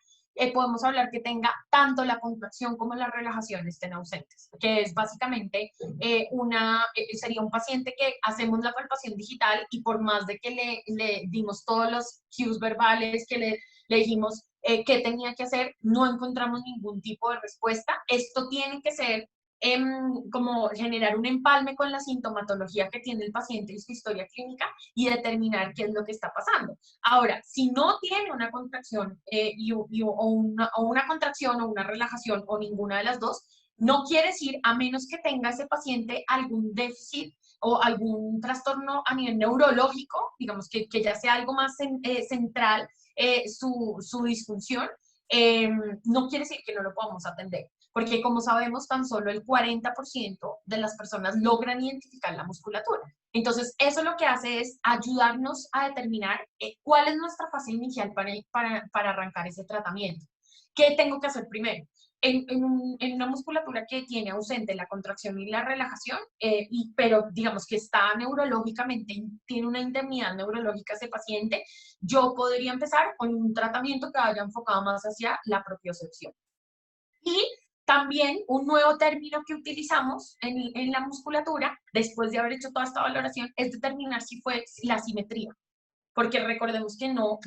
podemos hablar que tenga tanto la contracción como la relajación estén ausentes, que es básicamente sería un paciente que hacemos la palpación digital y por más de que le dimos todos los cues verbales, que le dijimos qué tenía que hacer, no encontramos ningún tipo de respuesta. Esto tiene que ser como generar un empalme con la sintomatología que tiene el paciente y su historia clínica y determinar qué es lo que está pasando. Ahora, si no tiene una contracción o una contracción o una relajación o ninguna de las dos, no quiere decir, a menos que tenga ese paciente algún déficit o algún trastorno a nivel neurológico, digamos que ya sea algo más central, su disfunción, no quiere decir que no lo podamos atender, porque como sabemos, tan solo el 40% de las personas logran identificar la musculatura. Entonces, eso lo que hace es ayudarnos a determinar cuál es nuestra fase inicial para arrancar ese tratamiento. ¿Qué tengo que hacer primero? en una musculatura que tiene ausente la contracción y la relajación, pero digamos que está neurológicamente, tiene una indemnidad neurológica ese paciente, yo podría empezar con un tratamiento que vaya enfocado más hacia la propiocepción. Y también un nuevo término que utilizamos en la musculatura, después de haber hecho toda esta valoración, es determinar si fue la simetría, porque recordemos que no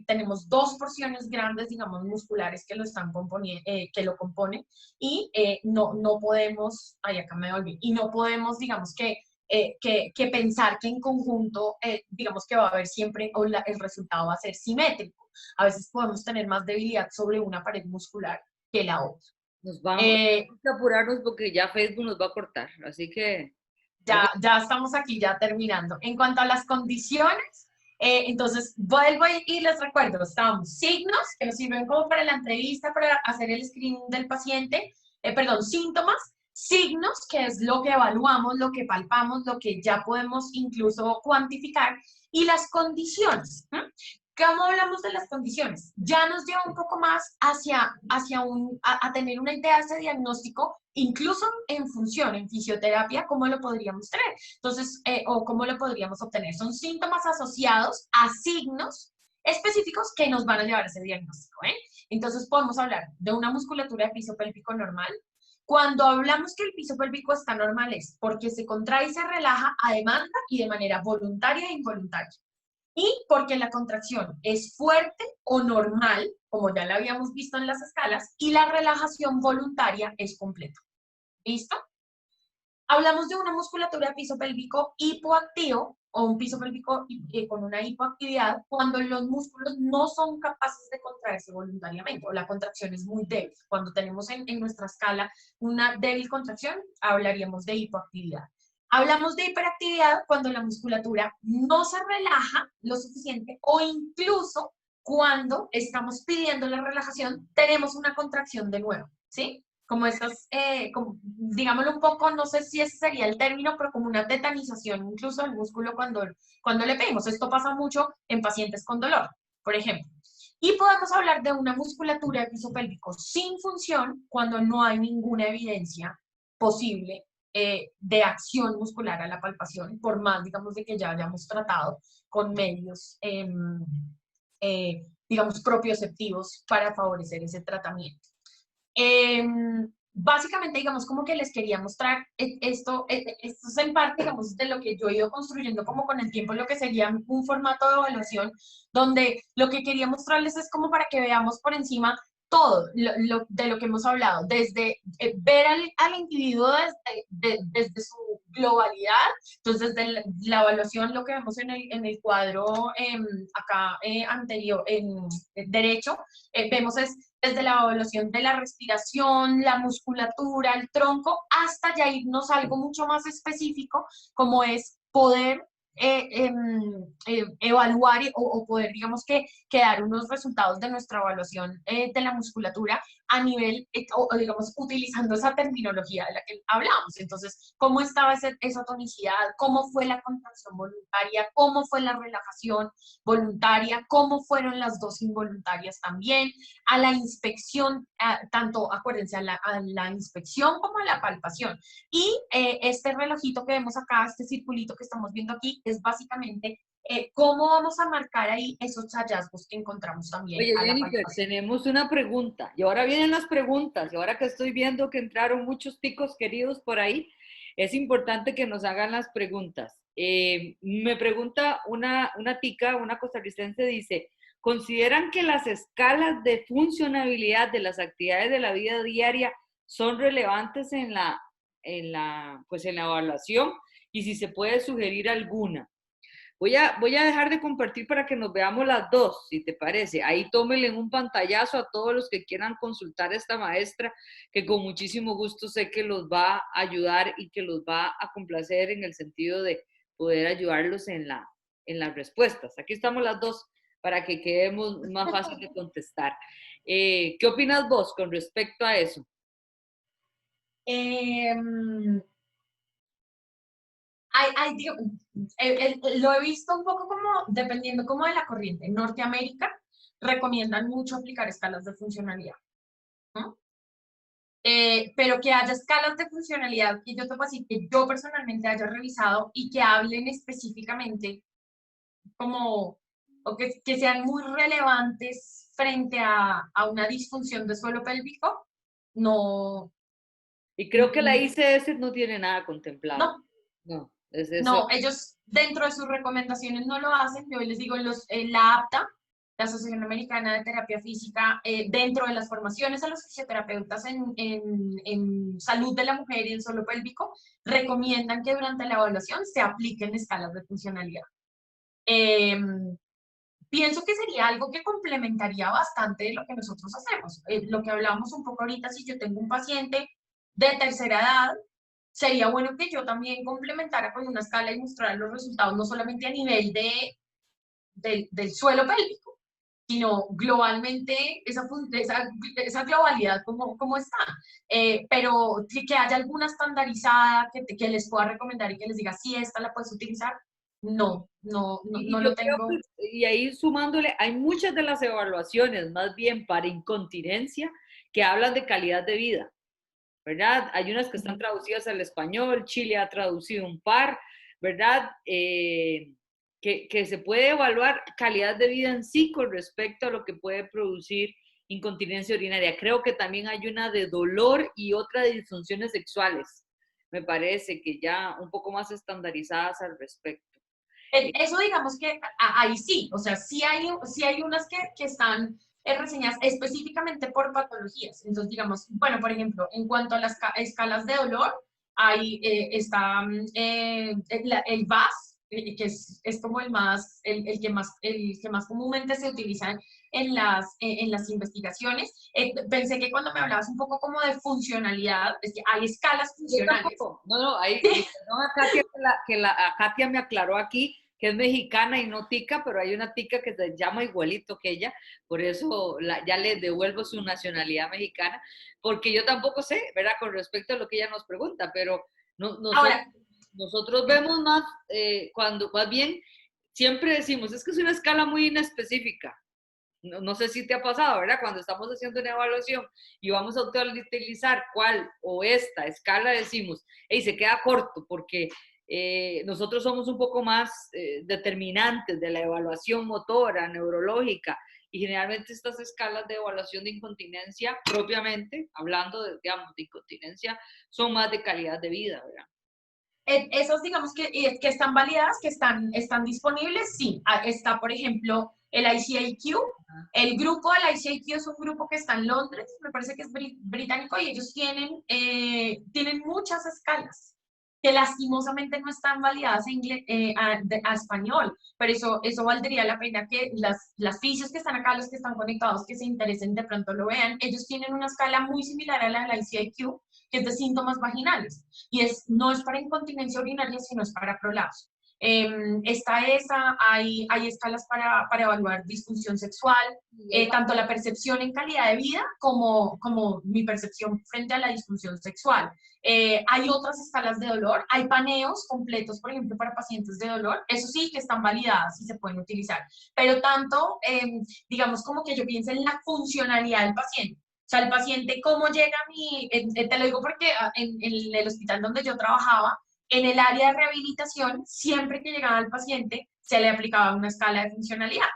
tenemos dos porciones grandes, digamos, musculares que lo están componiendo, que lo componen, y no podemos, ay, acá me volví, y no podemos, digamos, que pensar que en conjunto, digamos, que va a haber siempre, o el resultado va a ser simétrico. A veces podemos tener más debilidad sobre una pared muscular que la otra. Nos vamos Eh, a apurarnos porque ya Facebook nos va a cortar, así que ya estamos aquí, ya terminando. En cuanto a las condiciones, entonces vuelvo y les recuerdo, estamos signos que nos sirven como para la entrevista, para hacer el screening del paciente, perdón, síntomas, signos, que es lo que evaluamos, lo que palpamos, lo que ya podemos incluso cuantificar, y las condiciones. ¿Cómo hablamos de las condiciones? Ya nos lleva un poco más a tener una idea de ese diagnóstico, incluso en función, en fisioterapia, ¿cómo lo podríamos tener? Entonces, o cómo lo podríamos obtener. Son síntomas asociados a signos específicos que nos van a llevar a ese diagnóstico, ¿eh? Entonces, podemos hablar de una musculatura de piso pélvico normal. Cuando hablamos que el piso pélvico está normal es porque se contrae y se relaja a demanda y de manera voluntaria e involuntaria. Y porque la contracción es fuerte o normal, como ya la habíamos visto en las escalas, y la relajación voluntaria es completa. ¿Listo? Hablamos de una musculatura de piso pélvico hipoactivo o un piso pélvico con una hipoactividad cuando los músculos no son capaces de contraerse voluntariamente o la contracción es muy débil. Cuando tenemos en nuestra escala una débil contracción, hablaríamos de hipoactividad. Hablamos de hiperactividad cuando la musculatura no se relaja lo suficiente o incluso cuando estamos pidiendo la relajación, tenemos una contracción de nuevo, ¿sí? Como esas, digámoslo un poco, no sé si ese sería el término, pero como una tetanización incluso del músculo cuando le pedimos. Esto pasa mucho en pacientes con dolor, por ejemplo. Y podemos hablar de una musculatura de piso pélvico sin función cuando no hay ninguna evidencia posible de acción muscular a la palpación, por más, digamos, de que ya hayamos tratado con medios, digamos, propioceptivos para favorecer ese tratamiento. Básicamente, digamos, como que les quería mostrar esto es en parte, digamos, de lo que yo he ido construyendo como con el tiempo, lo que sería un formato de evaluación, donde lo que quería mostrarles es como para que veamos por encima todo de lo que hemos hablado, desde ver al individuo desde su globalidad. Entonces, de la evaluación, lo que vemos en el cuadro acá anterior, en derecho, vemos es desde la evaluación de la respiración, la musculatura, el tronco, hasta ya irnos a algo mucho más específico, como es poder evaluar o poder, digamos que dar unos resultados de nuestra evaluación de la musculatura a nivel, o digamos, utilizando esa terminología de la que hablamos. Entonces, ¿cómo estaba esa tonicidad? ¿Cómo fue la contracción voluntaria? ¿Cómo fue la relajación voluntaria? ¿Cómo fueron las dos involuntarias también? A la inspección, tanto, acuérdense, a la inspección como a la palpación. Y este relojito que vemos acá, este circulito que estamos viendo aquí, es básicamente cómo vamos a marcar ahí esos hallazgos que encontramos también oye, a la Jennifer, palpación. tenemos una pregunta. Y ahora vienen las preguntas. Y ahora que estoy viendo que entraron muchos ticos queridos por ahí, es importante que nos hagan las preguntas. Me pregunta una tica, una costarricense, dice, ¿consideran que las escalas de funcionabilidad de las actividades de la vida diaria son relevantes pues en la evaluación? Y si se puede sugerir alguna. Voy a dejar de compartir para que nos veamos las dos, si te parece. Ahí tómenle un pantallazo a todos los que quieran consultar a esta maestra, que con muchísimo gusto sé que los va a ayudar y que los va a complacer en el sentido de poder ayudarlos en las respuestas. Aquí estamos las dos para que quedemos más fácil de contestar. ¿Qué opinas vos con respecto a eso? Eh, lo he visto un poco como, dependiendo como de la corriente. En Norteamérica recomiendan mucho aplicar escalas de funcionalidad, ¿no? pero que haya escalas de funcionalidad que yo te puedo decir que yo personalmente haya revisado y que hablen específicamente como, o que sean muy relevantes frente a una disfunción de suelo pélvico, no, Y creo que la ICS no tiene nada contemplado. no, No, es eso. no, ellos dentro de sus recomendaciones no lo hacen. Yo les digo, la APTA, la Asociación Americana de Terapia Física, dentro de las formaciones a los fisioterapeutas en salud de la mujer y el suelo pélvico, recomiendan que durante la evaluación se apliquen escalas de funcionalidad. Eh, Pienso que sería algo que complementaría bastante lo que nosotros hacemos. Lo que hablamos un poco ahorita, si yo tengo un paciente de tercera edad, sería bueno que yo también complementara con una escala y mostrar los resultados, no solamente a nivel del suelo pélvico, sino globalmente esa globalidad como está. Pero que haya alguna estandarizada que les pueda recomendar y que les diga, si esta la puedes utilizar, no Yo lo creo tengo. que, y ahí sumándole, hay muchas de las evaluaciones, más bien para incontinencia, que hablan de calidad de vida, ¿verdad? Hay unas que están traducidas al español, Chile ha traducido un par, ¿verdad? Que se puede evaluar calidad de vida en sí con respecto a lo que puede producir incontinencia urinaria. Creo que también hay una de dolor y otra de disfunciones sexuales, me parece que ya un poco más estandarizadas al respecto. Eso digamos que ahí sí, o sea, sí hay unas que están reseñadas específicamente por patologías. Entonces, digamos, bueno, por ejemplo, en cuanto a las escalas de dolor, ahí está el VAS, que es como el que más comúnmente se utiliza en las investigaciones. Pensé que cuando me hablabas un poco como de funcionalidad, es que hay escalas Yo funcionales. tampoco, no, no, ahí, y perdón a Katia, a Katia me aclaró aquí que es mexicana y no tica, pero hay una tica que se llama igualito que ella, por eso ya le devuelvo su nacionalidad mexicana, porque yo tampoco sé, ¿verdad? Con respecto a lo que ella nos pregunta, pero Ahora, nosotros vemos más, cuando más bien siempre decimos, es que es una escala muy inespecífica. No sé si te ha pasado, ¿verdad? Cuando estamos haciendo una evaluación y vamos a utilizar cuál o esta escala, decimos, hey, se queda corto porque nosotros somos un poco más determinantes de la evaluación motora, neurológica, y generalmente estas escalas de evaluación de incontinencia, propiamente, hablando de, digamos, de incontinencia, son más de calidad de vida, ¿verdad? esos, digamos que están validadas, están disponibles, sí. Está, por ejemplo, el ICIQ. El grupo del ICIQ es un grupo que está en Londres, me parece que es británico, y ellos tienen muchas escalas que lastimosamente no están validadas a español, pero eso valdría la pena que las fisios que están acá, los que están conectados, que se interesen, de pronto lo vean. Ellos tienen una escala muy similar a la del ICIQ, que es de síntomas vaginales y no es para incontinencia urinaria, sino es para prolapso. Está esa, hay escalas para evaluar disfunción sexual, tanto la percepción en calidad de vida como mi percepción frente a la disfunción sexual. Hay otras escalas de dolor, hay paneos completos, por ejemplo, para pacientes de dolor, eso sí que están validadas y se pueden utilizar, pero tanto, digamos, como que yo piense en la funcionalidad del paciente. O sea, el paciente, ¿cómo llega a mí? Te lo digo porque en el hospital donde yo trabajaba, en el área de rehabilitación, siempre que llegaba el paciente, se le aplicaba una escala de funcionalidad.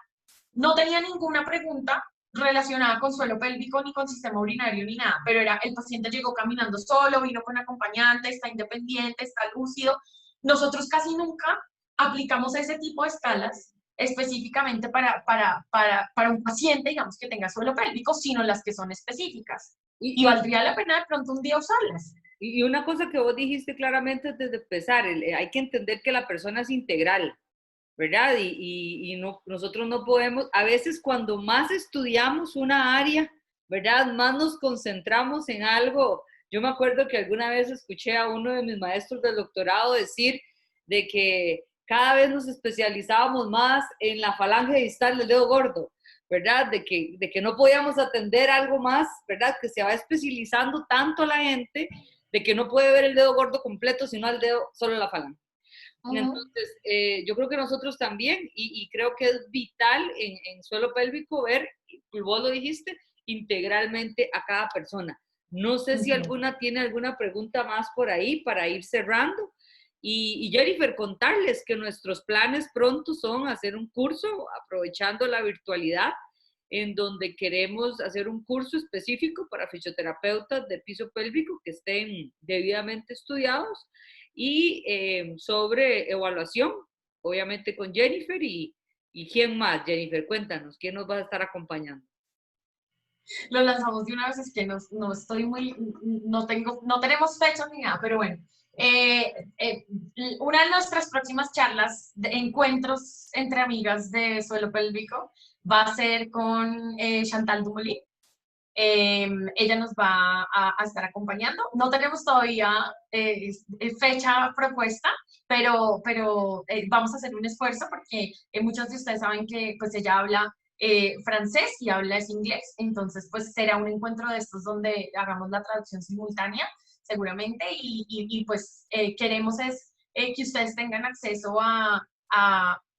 No tenía ninguna pregunta relacionada con suelo pélvico, ni con sistema urinario, ni nada, pero era, el paciente llegó caminando solo, vino con acompañante, está independiente, está lúcido. Nosotros casi nunca aplicamos ese tipo de escalas específicamente para un paciente, digamos, que tenga suelo pélvico, sino las que son específicas. Y Y, valdría la pena de pronto un día usarlas. y una cosa que vos dijiste claramente desde empezar, hay que entender que la persona es integral, ¿verdad? Y no, nosotros no podemos, a veces cuando más estudiamos una área, ¿verdad? Más nos concentramos en algo. Yo me acuerdo que alguna vez escuché a uno de mis maestros del doctorado decir de que cada vez nos especializábamos más en la falange distal del dedo gordo, ¿verdad? De que no podíamos atender algo más, ¿verdad? Que se va especializando tanto la gente de que no puede ver el dedo gordo completo, sino el dedo, solo la falange. Entonces, yo creo que nosotros también, y creo que es vital en suelo pélvico ver, vos lo dijiste, integralmente a cada persona. No sé si Ujú. alguna tiene alguna pregunta más por ahí para ir cerrando. Y Jennifer, contarles que nuestros planes pronto son hacer un curso, aprovechando la virtualidad, en donde queremos hacer un curso específico para fisioterapeutas de piso pélvico que estén debidamente estudiados y sobre evaluación, obviamente con Jennifer y quién más. Jennifer, cuéntanos, ¿quién nos va a estar acompañando? Lo lanzamos de una vez, es que no estoy muy, no tenemos fecha ni nada, pero bueno. Eh, eh, una de nuestras próximas charlas de encuentros entre amigas de suelo pélvico va a ser con Chantal Dumoulin. Ella nos va a estar acompañando. No tenemos todavía fecha propuesta, pero vamos a hacer un esfuerzo porque muchos de ustedes saben que pues ella habla francés y habla es inglés, entonces pues será un encuentro de estos donde hagamos la traducción simultánea seguramente y pues queremos es que ustedes tengan acceso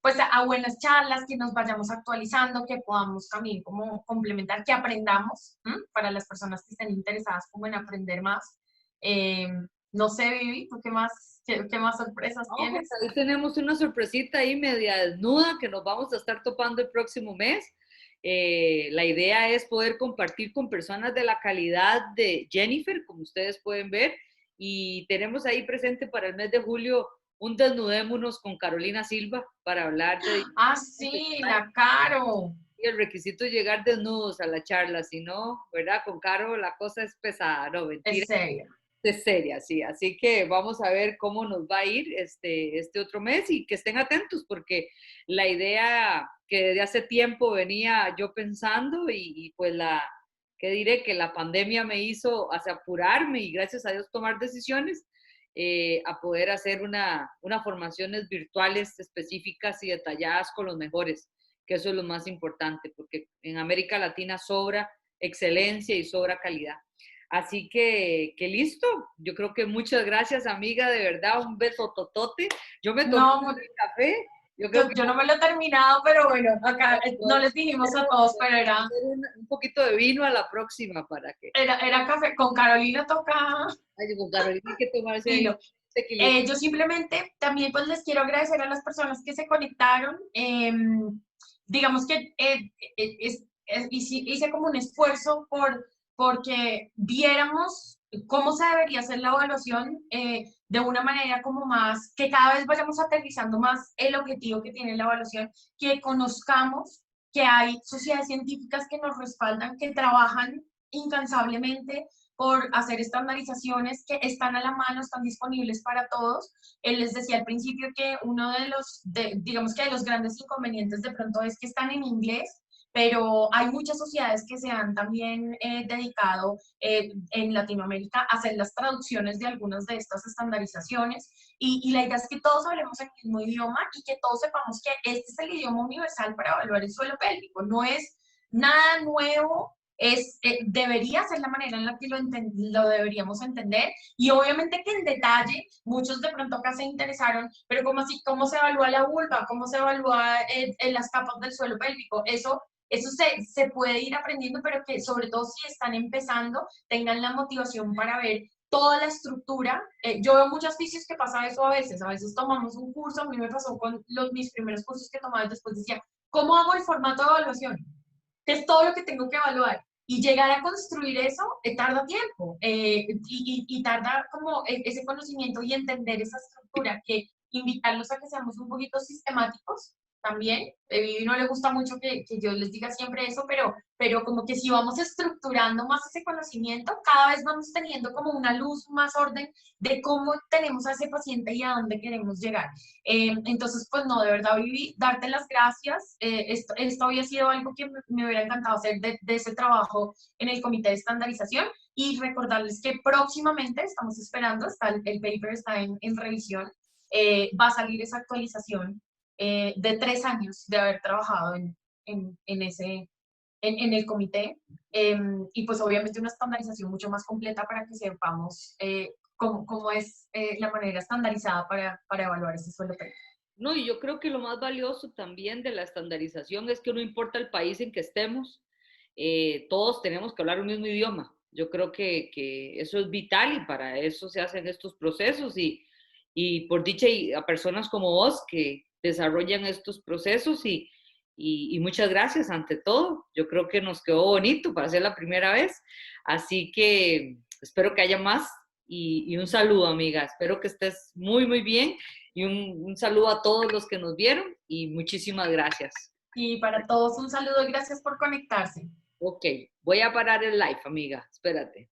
pues a buenas charlas, que nos vayamos actualizando, que podamos también como complementar, que aprendamos, ¿m? Para las personas que estén interesadas como en aprender más. Eh, no sé, Vivi, ¿tú qué más sorpresas No, pues tienes? ahí tenemos una sorpresita ahí media desnuda que nos vamos a estar topando el próximo mes. La idea es poder compartir con personas de la calidad de Jennifer, como ustedes pueden ver, y tenemos ahí presente para el mes de julio un Desnudémonos con Carolina Silva para hablar de Ah, sí, la Caro. y el requisito es llegar desnudos a la charla, si no, ¿verdad? Con Caro la cosa es pesada, no, mentira. Es seria. Es seria, sí. Así que vamos a ver cómo nos va a ir este otro mes y que estén atentos porque la idea que desde hace tiempo venía yo pensando y pues ¿qué diré? Que la pandemia me hizo hacia apurarme y gracias a Dios tomar decisiones a poder hacer unas formaciones virtuales específicas y detalladas con los mejores, que eso es lo más importante porque en América Latina sobra excelencia y sobra calidad. Así que listo. Yo creo que muchas gracias, amiga, de verdad, un beso totote. Yo me tomé No, el café. Yo creo que yo no me lo he terminado, pero bueno, acá no les dijimos a todos, pero un poquito de vino a la próxima para que. era café. Con Carolina toca Ay, con Carolina hay que tomarse vino. tequilita. Yo simplemente también pues les quiero agradecer a las personas que se conectaron. Digamos que hice como un esfuerzo porque viéramos cómo se debería hacer la evaluación de una manera como más, que cada vez vayamos aterrizando más el objetivo que tiene la evaluación, que conozcamos que hay sociedades científicas que nos respaldan, que trabajan incansablemente por hacer estandarizaciones que están a la mano, están disponibles para todos. Él les decía al principio que uno digamos que de los grandes inconvenientes de pronto es que están en inglés, pero hay muchas sociedades que se han también dedicado en Latinoamérica a hacer las traducciones de algunas de estas estandarizaciones y la idea es que todos hablemos el mismo idioma y que todos sepamos que este es el idioma universal para evaluar el suelo pélvico, no es nada nuevo, debería ser la manera en la que lo deberíamos entender y obviamente que en detalle muchos de pronto acá se interesaron, pero como así, cómo se evalúa la vulva, cómo se evalúa las capas del suelo pélvico, eso se puede ir aprendiendo, pero que sobre todo si están empezando, tengan la motivación para ver toda la estructura. Yo veo muchos fisios que pasa eso a veces tomamos un curso, a mí me pasó con mis primeros cursos que tomaba y después decía, ¿cómo hago el formato de evaluación? ¿Qué es todo lo que tengo que evaluar? Y llegar a construir eso tarda tiempo y tarda como ese conocimiento y entender esa estructura, que invitarlos a que seamos un poquito sistemáticos también. A Vivi no le gusta mucho que yo les diga siempre eso, pero como que si vamos estructurando más ese conocimiento, cada vez vamos teniendo como una luz, más orden de cómo tenemos a ese paciente y a dónde queremos llegar. Entonces, pues no, de verdad, Vivi, darte las gracias. Esto había sido algo que me hubiera encantado hacer de ese trabajo en el comité de estandarización y recordarles que próximamente estamos esperando, el paper está en revisión, va a salir esa actualización de 3 años de haber trabajado en en el comité y pues obviamente una estandarización mucho más completa para que sepamos cómo es la manera estandarizada para evaluar este suelo pélvico. No, y yo creo que lo más valioso también de la estandarización es que no importa el país en que estemos, todos tenemos que hablar un mismo idioma. Yo creo que eso es vital y para eso se hacen estos procesos y por dicha y a personas como vos que desarrollan estos procesos y muchas gracias ante todo. Yo creo que nos quedó bonito para ser la primera vez, así que espero que haya más y un saludo, amiga. Espero que estés muy, muy bien y un saludo a todos los que nos vieron y muchísimas gracias. Y para todos un saludo y gracias por conectarse. Ok, voy a parar el live, amiga. Espérate.